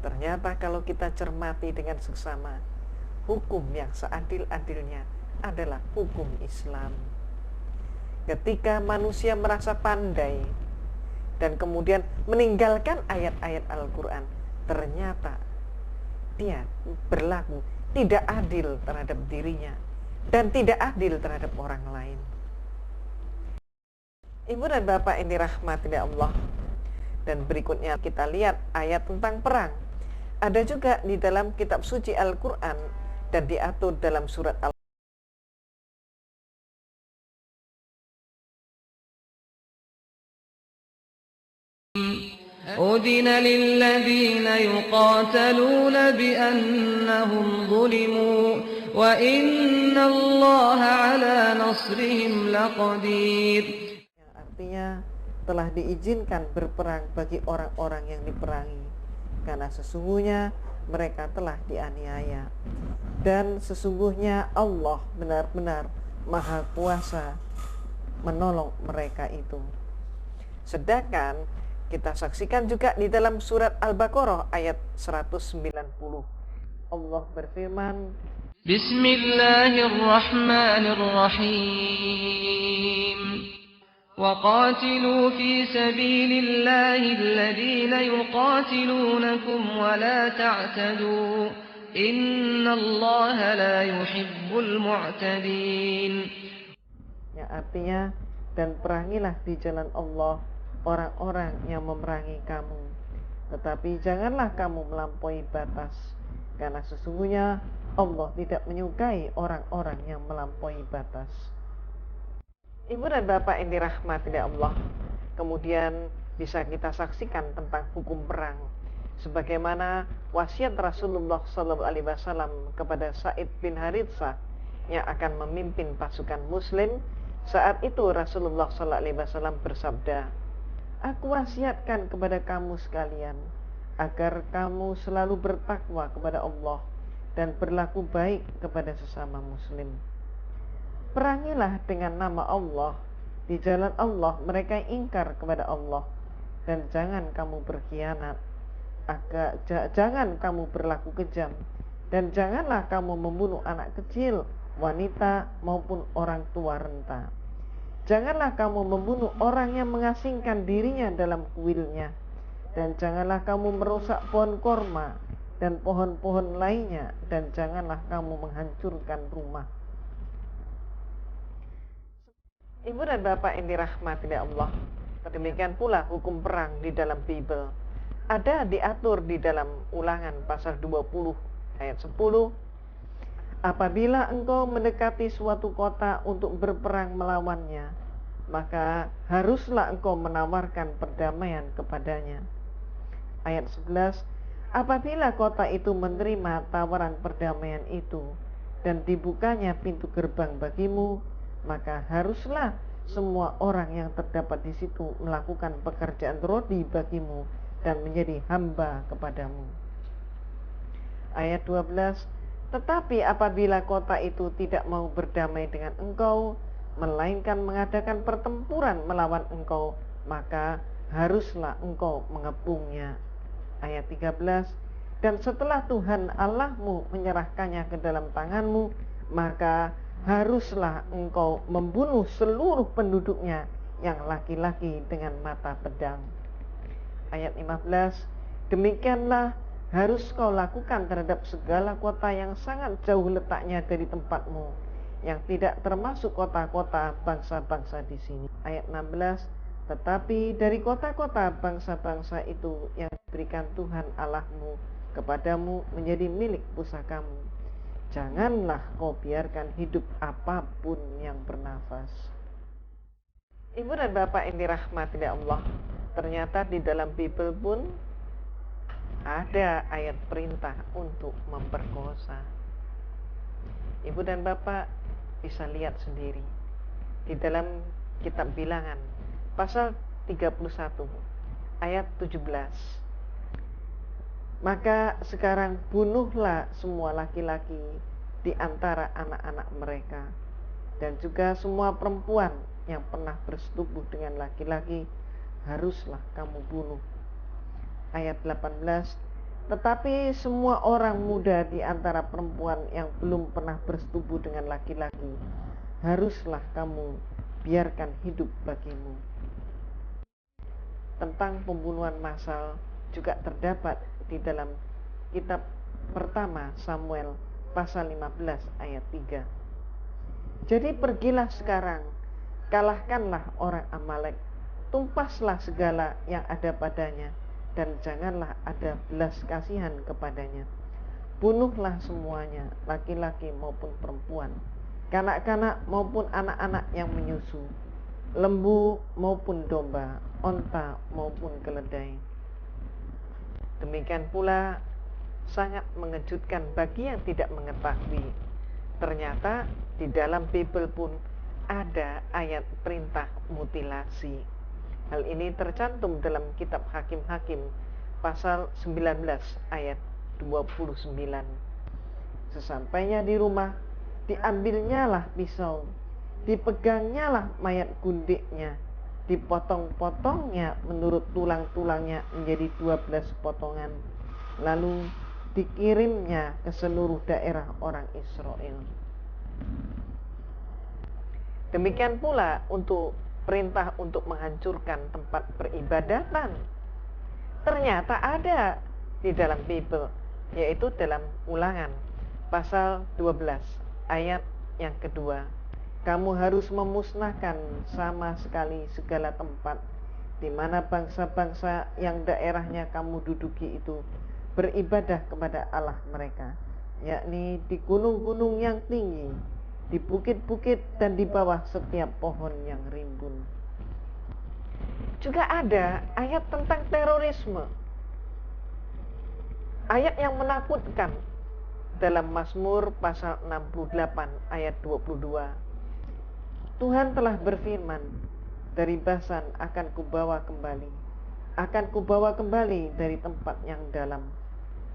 Ternyata kalau kita cermati dengan seksama, hukum yang seadil-adilnya adalah hukum Islam. Ketika manusia merasa pandai dan kemudian meninggalkan ayat-ayat Al-Quran, ternyata dia berlaku tidak adil terhadap dirinya dan tidak adil terhadap orang lain. Ibu dan Bapak yang dirahmati oleh Allah, dan berikutnya kita lihat ayat tentang perang. Ada juga di dalam kitab suci Al-Quran dan diatur dalam surat Al-Quran. أذن للذين يقاتلون بأنهم ظلموا وإن الله على نصرهم لقدير. Artinya telah diizinkan berperang bagi orang-orang yang diperangi, karena sesungguhnya mereka telah dianiaya, dan sesungguhnya Allah benar-benar Maha Kuasa menolong mereka itu. Sedangkan kita saksikan juga di dalam surat Al-Baqarah ayat 190. Allah berfirman, Bismillahirrahmanirrahim. وَقَاتِلُوا فِي سَبِيلِ اللَّهِ الَّذِينَ يُقَاتِلُونَكُمْ وَلَا تَعْتَدُوا إِنَّ اللَّهَ لَا يُحِبُّ الْمُعْتَدِينَ. Ya, artinya, dan perangilah di jalan Allah orang-orang yang memerangi kamu, tetapi janganlah kamu melampaui batas, karena sesungguhnya Allah tidak menyukai orang-orang yang melampaui batas. Ibu dan Bapak yang dirahmati oleh Allah, kemudian bisa kita saksikan tentang hukum perang, sebagaimana wasiat Rasulullah SAW kepada Sa'id bin Haritsah yang akan memimpin pasukan Muslim. Saat itu Rasulullah SAW bersabda, "Aku wasiatkan kepada kamu sekalian agar kamu selalu bertakwa kepada Allah dan berlaku baik kepada sesama Muslim. Perangilah dengan nama Allah, di jalan Allah mereka ingkar kepada Allah, dan jangan kamu berkhianat, jangan kamu berlaku kejam, dan janganlah kamu membunuh anak kecil, wanita maupun orang tua renta. Janganlah kamu membunuh orang yang mengasingkan dirinya dalam kuilnya, dan janganlah kamu merusak pohon korma dan pohon-pohon lainnya, dan janganlah kamu menghancurkan rumah. Ibu dan Bapak yang dirahmati Allah, demikian pula hukum perang di dalam Bible ada diatur di dalam Ulangan pasal 20 ayat 10. Apabila engkau mendekati suatu kota untuk berperang melawannya, maka haruslah engkau menawarkan perdamaian kepadanya. Ayat 11. Apabila kota itu menerima tawaran perdamaian itu dan dibukanya pintu gerbang bagimu, maka haruslah semua orang yang terdapat di situ melakukan pekerjaan rodi bagimu dan menjadi hamba kepadamu. Ayat 12. Tetapi apabila kota itu tidak mau berdamai dengan engkau, melainkan mengadakan pertempuran melawan engkau, maka haruslah engkau mengepungnya. Ayat 13. Dan setelah Tuhan Allahmu menyerahkannya ke dalam tanganmu, maka haruslah engkau membunuh seluruh penduduknya yang laki-laki dengan mata pedang. Ayat 15. Demikianlah harus kau lakukan terhadap segala kota yang sangat jauh letaknya dari tempatmu, yang tidak termasuk kota-kota bangsa-bangsa di sini. Ayat 16. Tetapi dari kota-kota bangsa-bangsa itu yang diberikan Tuhan Allahmu kepadamu menjadi milik pusakamu, janganlah kau biarkan hidup apapun yang bernafas. Ibu dan Bapak yang dirahmati Allah, ternyata di dalam Bible pun ada ayat perintah untuk memperkosa. Ibu dan Bapak bisa lihat sendiri di dalam kitab Bilangan pasal 31 ayat 17. Maka sekarang bunuhlah semua laki-laki di antara anak-anak mereka, dan juga semua perempuan yang pernah bersetubuh dengan laki-laki haruslah kamu bunuh. Ayat 18. Tetapi semua orang muda di antara perempuan yang belum pernah bersetubuh dengan laki-laki haruslah kamu biarkan hidup bagimu. Tentang pembunuhan massal juga terdapat di dalam kitab pertama Samuel pasal 15 ayat 3. Jadi pergilah sekarang, kalahkanlah orang Amalek, tumpaslah segala yang ada padanya, dan janganlah ada belas kasihan kepadanya. Bunuhlah semuanya, laki-laki maupun perempuan, kanak-kanak maupun anak-anak yang menyusu, lembu maupun domba, onta maupun keledai. Demikian pula sangat mengejutkan bagi yang tidak mengetahui, ternyata di dalam Bible pun ada ayat perintah mutilasi. Hal ini tercantum dalam kitab Hakim-Hakim pasal 19 ayat 29. Sesampainya di rumah, diambilnyalah pisau, dipegangnyalah mayat gundiknya, dipotong-potongnya menurut tulang-tulangnya menjadi 12 potongan, lalu dikirimnya ke seluruh daerah orang Israel. Demikian pula untuk perintah untuk menghancurkan tempat peribadatan, ternyata ada di dalam Bible, yaitu dalam Ulangan pasal 12 ayat yang kedua. Kamu harus memusnahkan sama sekali segala tempat di mana bangsa-bangsa yang daerahnya kamu duduki itu beribadah kepada Allah mereka, yakni di gunung-gunung yang tinggi, di bukit-bukit, dan di bawah setiap pohon yang rimbun. Juga ada ayat tentang terorisme, ayat yang menakutkan dalam Mazmur pasal 68 ayat 22. Tuhan telah berfirman, dari Basan akan kubawa kembali dari tempat yang dalam.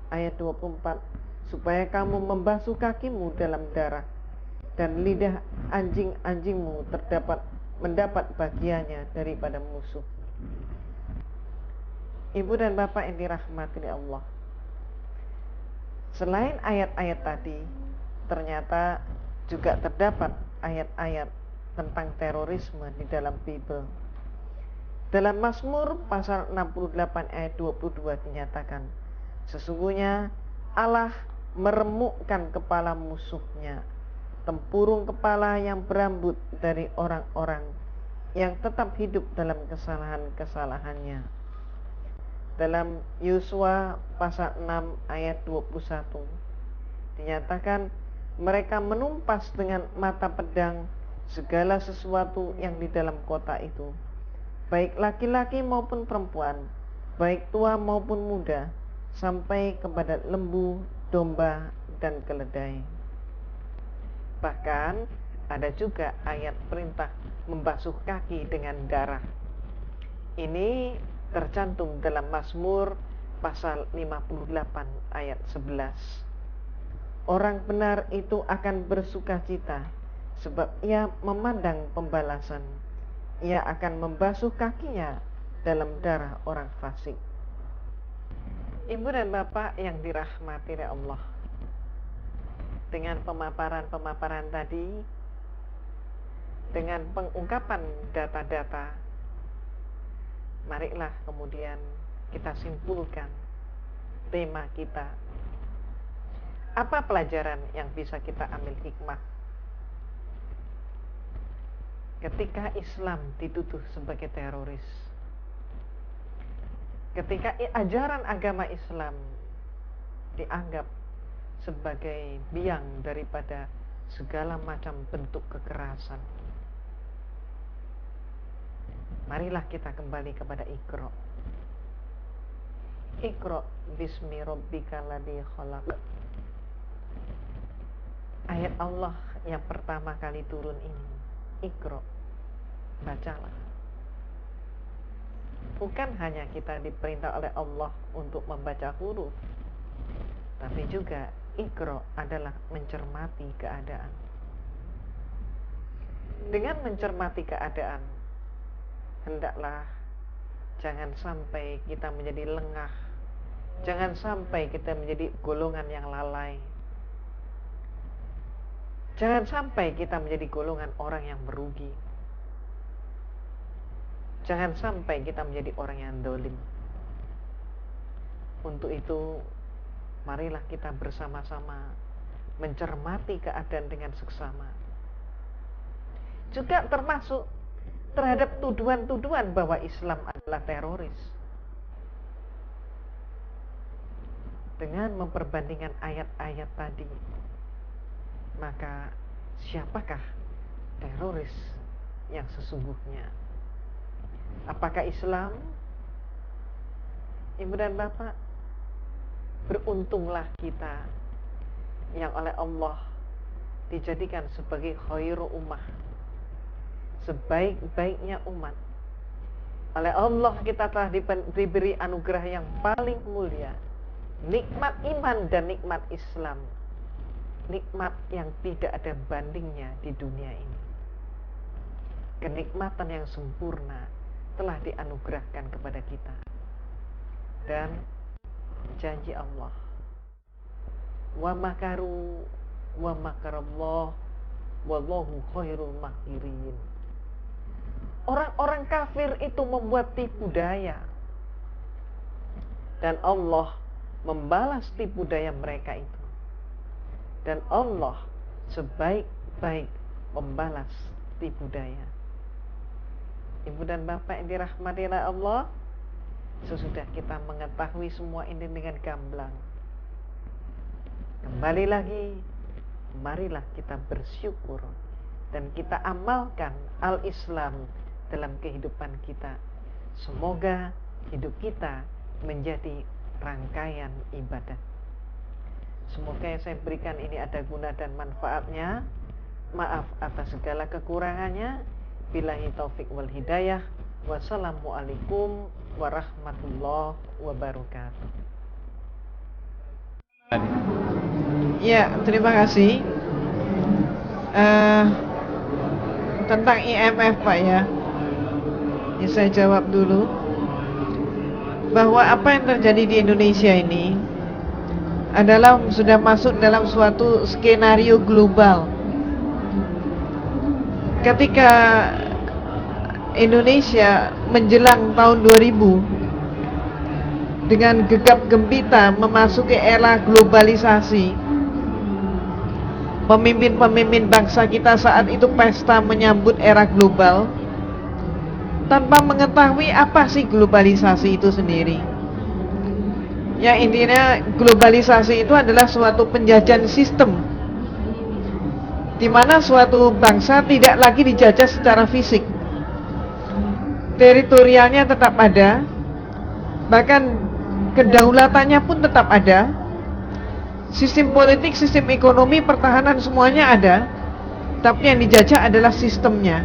Ayat 24, supaya kamu membasuh kakimu dalam darah, dan lidah anjing-anjingmu mendapat bagiannya daripada musuh. Ibu dan Bapak yang dirahmati oleh Allah, selain ayat-ayat tadi, ternyata juga terdapat ayat-ayat tentang terorisme di dalam Bible. Dalam Mazmur pasal 68 ayat 22 dinyatakan, sesungguhnya Allah meremukkan kepala musuhnya, tempurung kepala yang berambut dari orang-orang yang tetap hidup dalam kesalahan-kesalahannya. Dalam Yosua pasal 6 ayat 21 dinyatakan, mereka menumpas dengan mata pedang segala sesuatu yang di dalam kota itu, baik laki-laki maupun perempuan, baik tua maupun muda, sampai kepada lembu, domba, dan keledai. Bahkan ada juga ayat perintah membasuh kaki dengan darah. Ini tercantum dalam Mazmur pasal 58 ayat 11. Orang benar itu akan bersukacita, sebab ia memandang pembalasan. Ia akan membasuh kakinya dalam darah orang fasik. Ibu dan Bapak yang dirahmati oleh Allah, dengan pemaparan-pemaparan tadi, dengan pengungkapan data-data, marilah kemudian kita simpulkan tema kita. Apa pelajaran yang bisa kita ambil hikmah ketika Islam dituduh sebagai teroris? Ketika ajaran agama Islam dianggap sebagai biang daripada segala macam bentuk kekerasan, marilah kita kembali kepada Iqra. Iqra bismi rabbikal ladzi khalaq. Ayat Allah yang pertama kali turun ini, Iqra, bacalah. Bukan hanya kita diperintah oleh Allah untuk membaca huruf, tapi juga Iqra adalah mencermati keadaan. Dengan mencermati keadaan, hendaklah jangan sampai kita menjadi lengah, jangan sampai kita menjadi golongan yang lalai, jangan sampai kita menjadi golongan orang yang merugi, jangan sampai kita menjadi orang yang dolim. Untuk itu, marilah kita bersama-sama mencermati keadaan dengan seksama. Juga termasuk terhadap tuduhan-tuduhan bahwa Islam adalah teroris. Dengan memperbandingkan ayat-ayat tadi, maka siapakah teroris yang sesungguhnya? Apakah Islam? Ibu dan Bapak, beruntunglah kita yang oleh Allah dijadikan sebagai khairu ummah, sebaik-baiknya umat. Oleh Allah kita telah diberi anugerah yang paling mulia, nikmat iman dan nikmat Islam, nikmat yang tidak ada bandingnya di dunia ini. Kenikmatan yang sempurna telah dianugerahkan kepada kita. Dan janji Allah, wa makaru wa makarallah wallahu khairul makirin. Orang-orang kafir itu membuat tipu daya, dan Allah membalas tipu daya mereka itu. Dan Allah sebaik-baik membalas tipu daya. Ibu dan Bapak yang dirahmati oleh Allah, sesudah kita mengetahui semua ini dengan gamblang, kembali lagi, marilah kita bersyukur dan kita amalkan al-Islam dalam kehidupan kita. Semoga hidup kita menjadi rangkaian ibadah. Semoga yang saya berikan ini ada guna dan manfaatnya. Maaf atas segala kekurangannya. Billahi taufik wal hidayah. Wassalamualaikum warahmatullahi wabarakatuh. Ya, terima kasih. Tentang IMF Pak ya, ini saya jawab dulu. bahwa apa yang terjadi di Indonesia ini adalah sudah masuk dalam suatu skenario global. Ketika Indonesia menjelang tahun 2000 dengan gegap gempita memasuki era globalisasi, pemimpin-pemimpin bangsa kita saat itu pesta menyambut era global tanpa mengetahui apa sih globalisasi itu sendiri. Ya, intinya globalisasi itu adalah suatu penjajahan sistem di mana suatu bangsa tidak lagi dijajah secara fisik. Teritorialnya tetap ada, bahkan kedaulatannya pun tetap ada. Sistem politik, sistem ekonomi, pertahanan semuanya ada, tapi yang dijajah adalah sistemnya.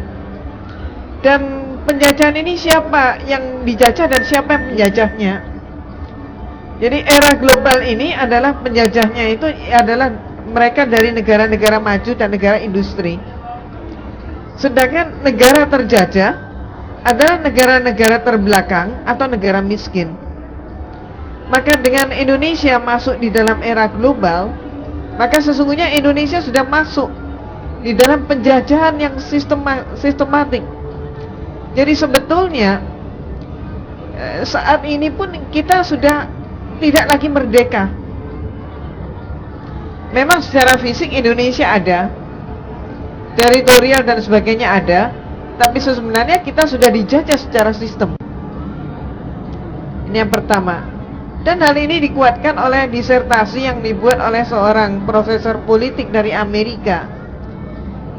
Dan penjajahan ini siapa yang dijajah dan siapa yang menjajahnya? Jadi era global ini adalah penjajahnya itu adalah mereka dari negara-negara maju dan negara industri. Sedangkan negara terjajah adalah negara-negara terbelakang atau negara miskin. Maka dengan Indonesia masuk di dalam era global, maka sesungguhnya Indonesia sudah masuk di dalam penjajahan yang sistematik. Jadi sebetulnya saat ini pun kita sudah tidak lagi merdeka. Memang secara fisik Indonesia ada, teritorial dan sebagainya ada, tapi sebenarnya kita sudah dijajah secara sistem. Ini yang pertama. Dan hal ini dikuatkan oleh disertasi yang dibuat oleh seorang profesor politik dari Amerika,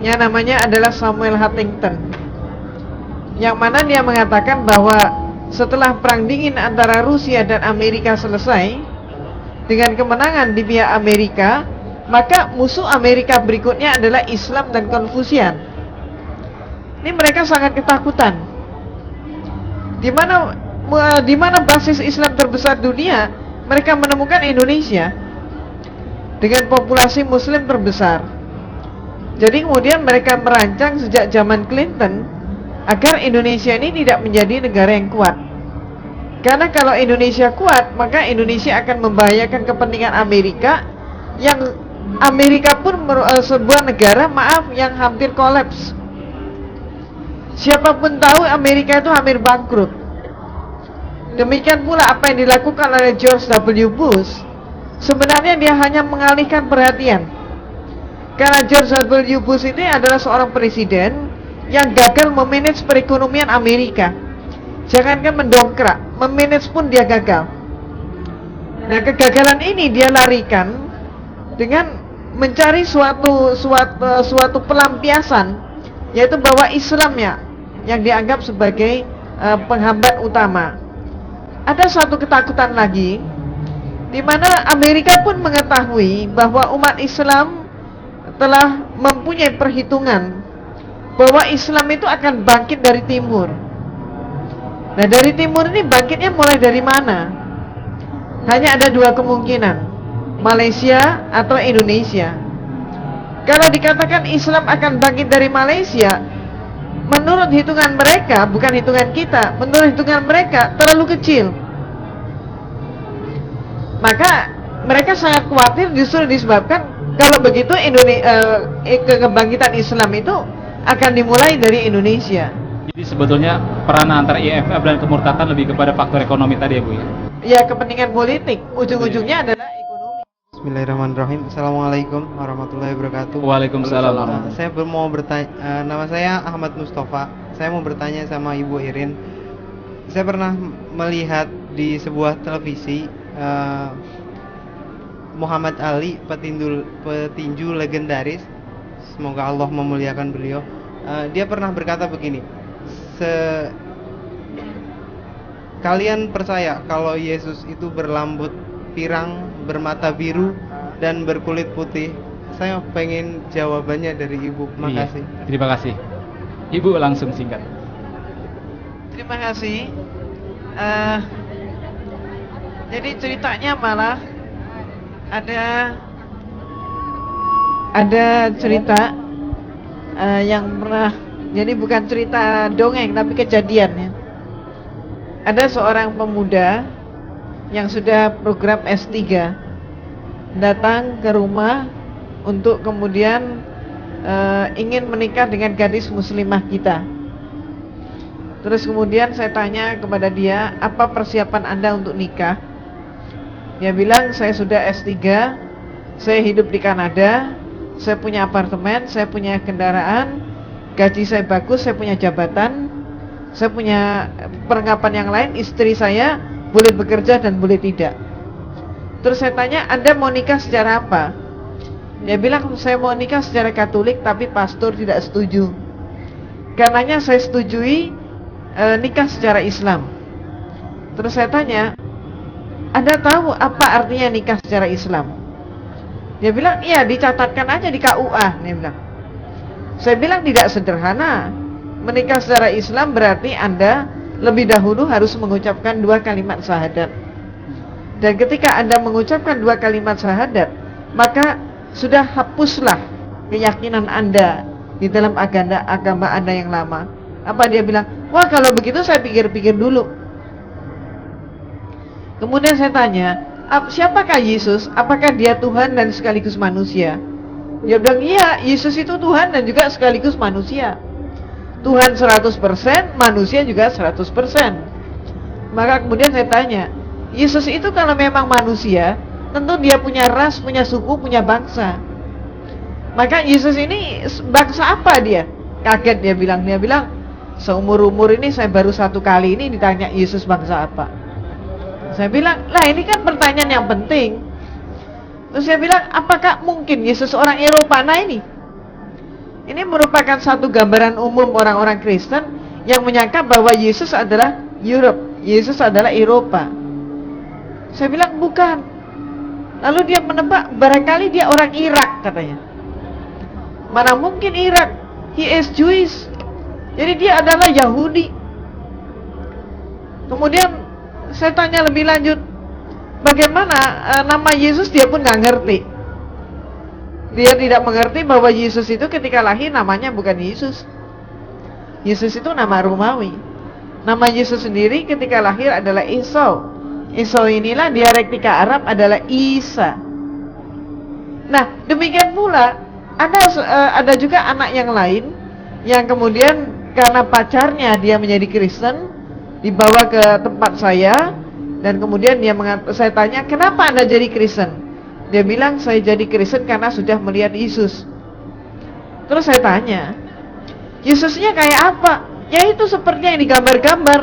yang namanya adalah Samuel Huntington, yang mana dia mengatakan bahwa setelah perang dingin antara Rusia dan Amerika selesai dengan kemenangan di pihak Amerika, maka musuh Amerika berikutnya adalah Islam dan Konfusian. Ini mereka sangat ketakutan. Di mana basis Islam terbesar dunia, mereka menemukan Indonesia dengan populasi Muslim terbesar. Jadi kemudian mereka merancang sejak zaman Clinton agar Indonesia ini tidak menjadi negara yang kuat. Karena kalau Indonesia kuat, maka Indonesia akan membahayakan kepentingan Amerika, yang Amerika pun sebuah negara, yang hampir kolaps. Siapapun tahu Amerika itu hampir bangkrut. Demikian pula apa yang dilakukan oleh George W. Bush. Sebenarnya dia hanya mengalihkan perhatian. Karena George W. Bush ini adalah seorang presiden yang gagal memanage perekonomian Amerika. Jangankan mendongkrak, memanage pun dia gagal. Nah, kegagalan ini dia larikan dengan mencari suatu pelampiasan, yaitu bahwa Islamnya yang dianggap sebagai penghambat utama. Ada satu ketakutan lagi, di mana Amerika pun mengetahui bahwa umat Islam telah mempunyai perhitungan bahwa Islam itu akan bangkit dari timur. Nah, dari timur ini bangkitnya mulai dari mana? Hanya ada dua kemungkinan, Malaysia atau Indonesia. Kalau dikatakan Islam akan bangkit dari Malaysia, menurut hitungan mereka, bukan hitungan kita, menurut hitungan mereka terlalu kecil. Maka mereka sangat khawatir justru disebabkan kalau begitu kebangkitan Islam itu akan dimulai dari Indonesia. Jadi sebetulnya peran antara IMF dan kemurtadan lebih kepada faktor ekonomi tadi ya Bu ya? Ya, kepentingan politik, ujung-ujungnya adalah ekonomi. Bismillahirrahmanirrahim. Assalamualaikum warahmatullahi wabarakatuh. Waalaikumsalam. Saya mau bertanya, nama saya Ahmad Mustafa. Saya mau bertanya sama Ibu Irin. Saya pernah melihat di sebuah televisi Muhammad Ali, petinju legendaris, semoga Allah memuliakan beliau. Dia pernah berkata begini, kalian percaya kalau Yesus itu berrambut pirang, bermata biru, dan berkulit putih? Saya pengen jawabannya dari Ibu. Makasih. Iya, terima kasih. Ibu langsung singkat. Terima kasih. Jadi ceritanya malah ada cerita yang pernah, jadi bukan cerita dongeng tapi kejadian ya. Ada seorang pemuda yang sudah program S3 datang ke rumah untuk kemudian ingin menikah dengan gadis muslimah kita. Terus kemudian saya tanya kepada dia, apa persiapan Anda untuk nikah? Dia bilang, saya sudah S3, saya hidup di Kanada, saya punya apartemen, saya punya kendaraan, gaji saya bagus, saya punya jabatan, saya punya perlengkapan yang lain, istri saya boleh bekerja dan boleh tidak. Terus saya tanya, Anda mau nikah secara apa? Dia bilang, saya mau nikah secara Katolik tapi pastor tidak setuju. Karenanya saya setujui nikah secara Islam. Terus saya tanya, Anda tahu apa artinya nikah secara Islam? Dia bilang, iya, dicatatkan aja di KUA. Dia bilang. Saya bilang tidak sederhana. Menikah secara Islam berarti Anda lebih dahulu harus mengucapkan 2 kalimat syahadat. Dan ketika Anda mengucapkan 2 kalimat syahadat, maka sudah hapuslah keyakinan Anda di dalam agama Anda yang lama. Apa dia bilang? Wah, kalau begitu saya pikir-pikir dulu. Kemudian saya tanya, siapakah Yesus? Apakah dia Tuhan dan sekaligus manusia? Dia bilang, iya, Yesus itu Tuhan dan juga sekaligus manusia. Tuhan 100%, manusia juga 100%. Maka kemudian saya tanya, Yesus itu kalau memang manusia, tentu dia punya ras, punya suku, punya bangsa. Maka Yesus ini bangsa apa dia? Kaget dia bilang, seumur-umur ini saya baru 1 kali ini ditanya Yesus bangsa apa. Saya bilang, lah ini kan pertanyaan yang penting. Terus saya bilang, apakah mungkin Yesus orang Eropa? Nah ini merupakan satu gambaran umum orang-orang Kristen yang menyangka bahwa Yesus adalah Europe, Yesus adalah Eropa. Saya bilang, bukan. Lalu dia menebak, barangkali dia orang Irak katanya. Mana mungkin Irak? He is Jewish. Jadi dia adalah Yahudi. Kemudian saya tanya lebih lanjut, bagaimana nama Yesus dia pun nggak ngerti. Dia tidak mengerti bahwa Yesus itu ketika lahir namanya bukan Yesus. Yesus itu nama Romawi. Nama Yesus sendiri ketika lahir adalah Esau. Esau inilah dialektika Arab adalah Isa. Nah, demikian pula ada juga anak yang lain yang kemudian karena pacarnya dia menjadi Kristen, dibawa ke tempat saya dan kemudian saya tanya, kenapa Anda jadi Kristen? Dia bilang, saya jadi Kristen karena sudah melihat Yesus. Terus saya tanya, Yesusnya kayak apa? Ya itu seperti yang digambar-gambar.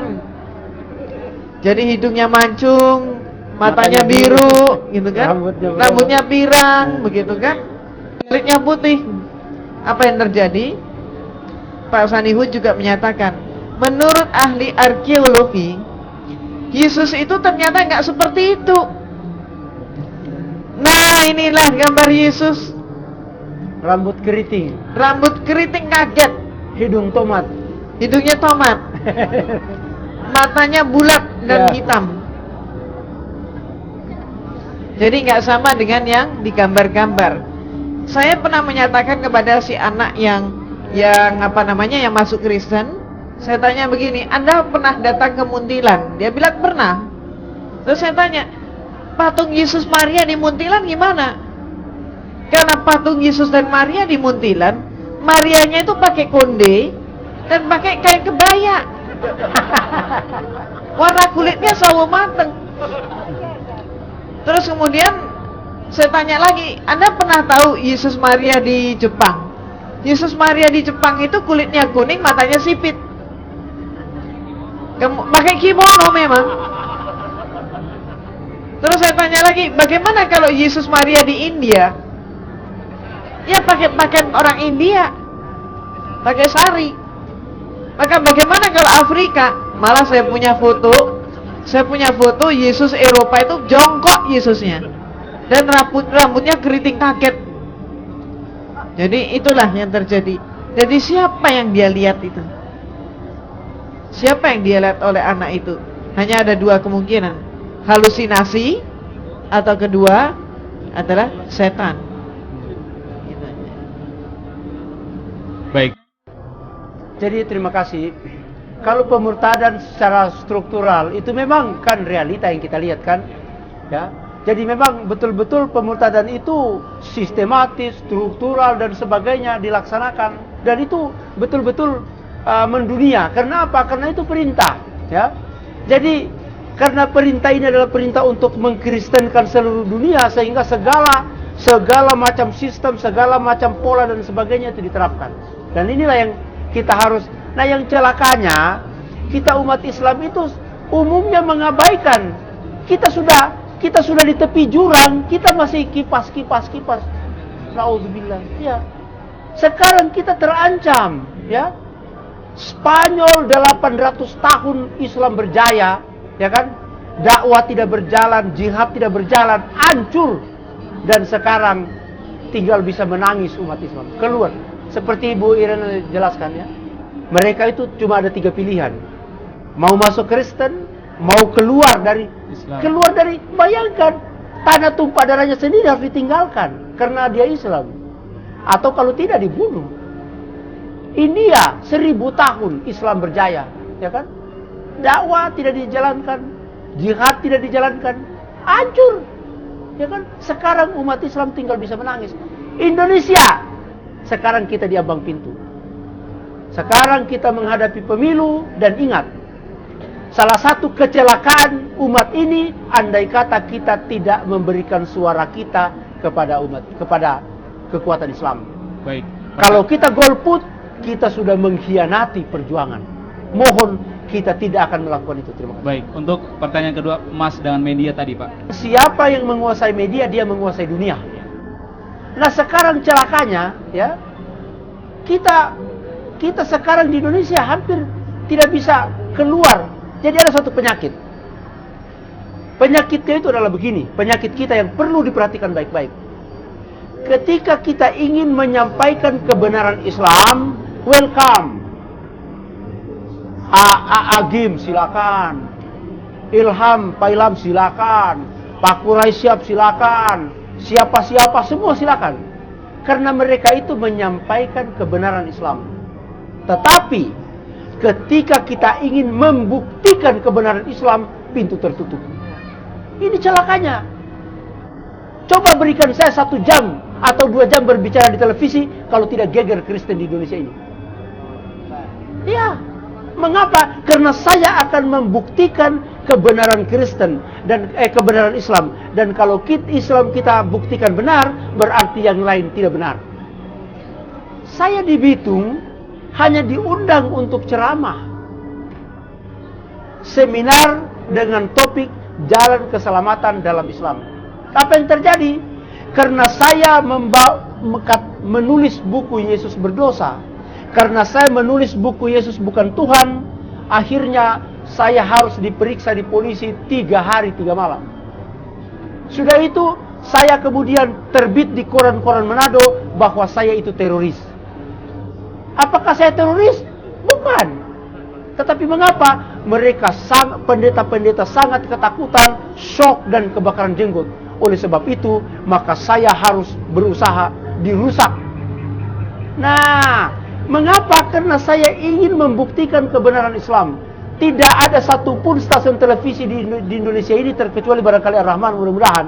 Jadi hidungnya mancung, matanya biru, gitu kan? Rambutnya pirang, begitu kan? Kulitnya putih. Apa yang terjadi? Pak Sanihud juga menyatakan, menurut ahli arkeologi, Yesus itu ternyata nggak seperti itu. Nah, inilah gambar Yesus. Rambut keriting. Rambut keriting kaget. Hidung tomat. Hidungnya tomat. Matanya bulat dan hitam. Jadi nggak sama dengan yang digambar-gambar. Saya pernah menyatakan kepada si anak yang masuk Kristen, saya tanya begini, Anda pernah datang ke Muntilan? Dia bilang pernah. Terus saya tanya, patung Yesus Maria di Muntilan gimana? Karena patung Yesus dan Maria di Muntilan, Marianya itu pakai konde dan pakai kain kebaya. Warna kulitnya sawo mateng. Terus kemudian saya tanya lagi, Anda pernah tahu Yesus Maria di Jepang? Yesus Maria di Jepang itu kulitnya kuning, matanya sipit. Pakai kimono memang. Terus saya tanya lagi, bagaimana kalau Yesus Maria di India? Ya pakai pakaian orang India, pakai sari. Maka bagaimana kalau Afrika? Malah saya punya foto Yesus Eropa itu jongkok Yesusnya, dan rambutnya keriting kaget. Jadi itulah yang terjadi. Jadi siapa yang dia lihat itu? Siapa yang dia lihat oleh anak itu? Hanya ada 2 kemungkinan, halusinasi atau kedua adalah setan. Baik. Jadi terima kasih. kalau pemurtadan secara struktural itu memang kan realita yang kita lihat kan, ya. Jadi memang betul-betul pemurtadan itu sistematis, struktural dan sebagainya dilaksanakan, dan itu betul-betul mendunia. Karena apa? Karena itu perintah, ya. Jadi karena perintah ini adalah perintah untuk mengkristenkan seluruh dunia, sehingga segala macam sistem, segala macam pola dan sebagainya itu diterapkan. Dan inilah yang kita harus. Nah, yang celakanya kita umat Islam itu umumnya mengabaikan. Kita sudah di tepi jurang, kita masih kipas. Naudzubillah. Ya. Sekarang kita terancam, ya. Spanyol 800 tahun Islam berjaya, ya kan? Dakwah tidak berjalan, jihad tidak berjalan, hancur. Dan sekarang tinggal bisa menangis umat Islam. Keluar. Seperti Ibu Irene jelaskan, ya. Mereka itu cuma ada 3 pilihan. Mau masuk Kristen, mau keluar dari Islam. Bayangkan, tanah tumpah darahnya sendiri harus ditinggalkan karena dia Islam. Atau kalau tidak dibunuh. India 1000 tahun Islam berjaya, ya kan? Dakwah tidak dijalankan, jihad tidak dijalankan, hancur, ya kan? Sekarang umat Islam tinggal bisa menangis. Indonesia, sekarang kita di ambang pintu. Sekarang kita menghadapi pemilu, dan ingat, salah satu kecelakaan umat ini andai kata kita tidak memberikan suara kita kepada kekuatan Islam. Baik. Kalau kita golput, kita sudah mengkhianati perjuangan. Mohon kita tidak akan melakukan itu. Terima kasih. Baik, untuk pertanyaan kedua, Mas dengan media tadi, Pak. Siapa yang menguasai media, dia menguasai dunia. Nah, sekarang celakanya, ya, kita sekarang di Indonesia hampir tidak bisa keluar. Jadi ada satu penyakit. Penyakitnya itu adalah begini, penyakit kita yang perlu diperhatikan baik-baik. Ketika kita ingin menyampaikan kebenaran Islam, welcome. Agim silakan. Pak Ilham silakan. Pak Quraisy silakan. Siapa-siapa semua silakan. Karena mereka itu menyampaikan kebenaran Islam. Tetapi ketika kita ingin membuktikan kebenaran Islam, pintu tertutup. Ini celakanya. Coba berikan saya 1 jam atau 2 jam berbicara di televisi kalau tidak geger Kristen di Indonesia ini. Ya, mengapa? Karena saya akan membuktikan kebenaran Kristen dan kebenaran Islam. Dan kalau Islam kita buktikan benar, berarti yang lain tidak benar. Saya di Bitung hanya diundang untuk ceramah, seminar dengan topik jalan keselamatan dalam Islam. Apa yang terjadi? Karena saya menulis buku Yesus berdosa, karena saya menulis buku Yesus bukan Tuhan, akhirnya saya harus diperiksa di polisi 3 hari 3 malam. Sudah itu, saya kemudian terbit di koran-koran Manado bahwa saya itu teroris. Apakah saya teroris? Bukan. Tetapi mengapa? Mereka pendeta-pendeta sangat ketakutan, shock dan kebakaran jenggot. Oleh sebab itu, maka saya harus berusaha dirusak. Nah, mengapa? Karena saya ingin membuktikan kebenaran Islam. Tidak ada satupun stasiun televisi di Indonesia ini, terkecuali barangkali Ar-Rahman, mudah-mudahan,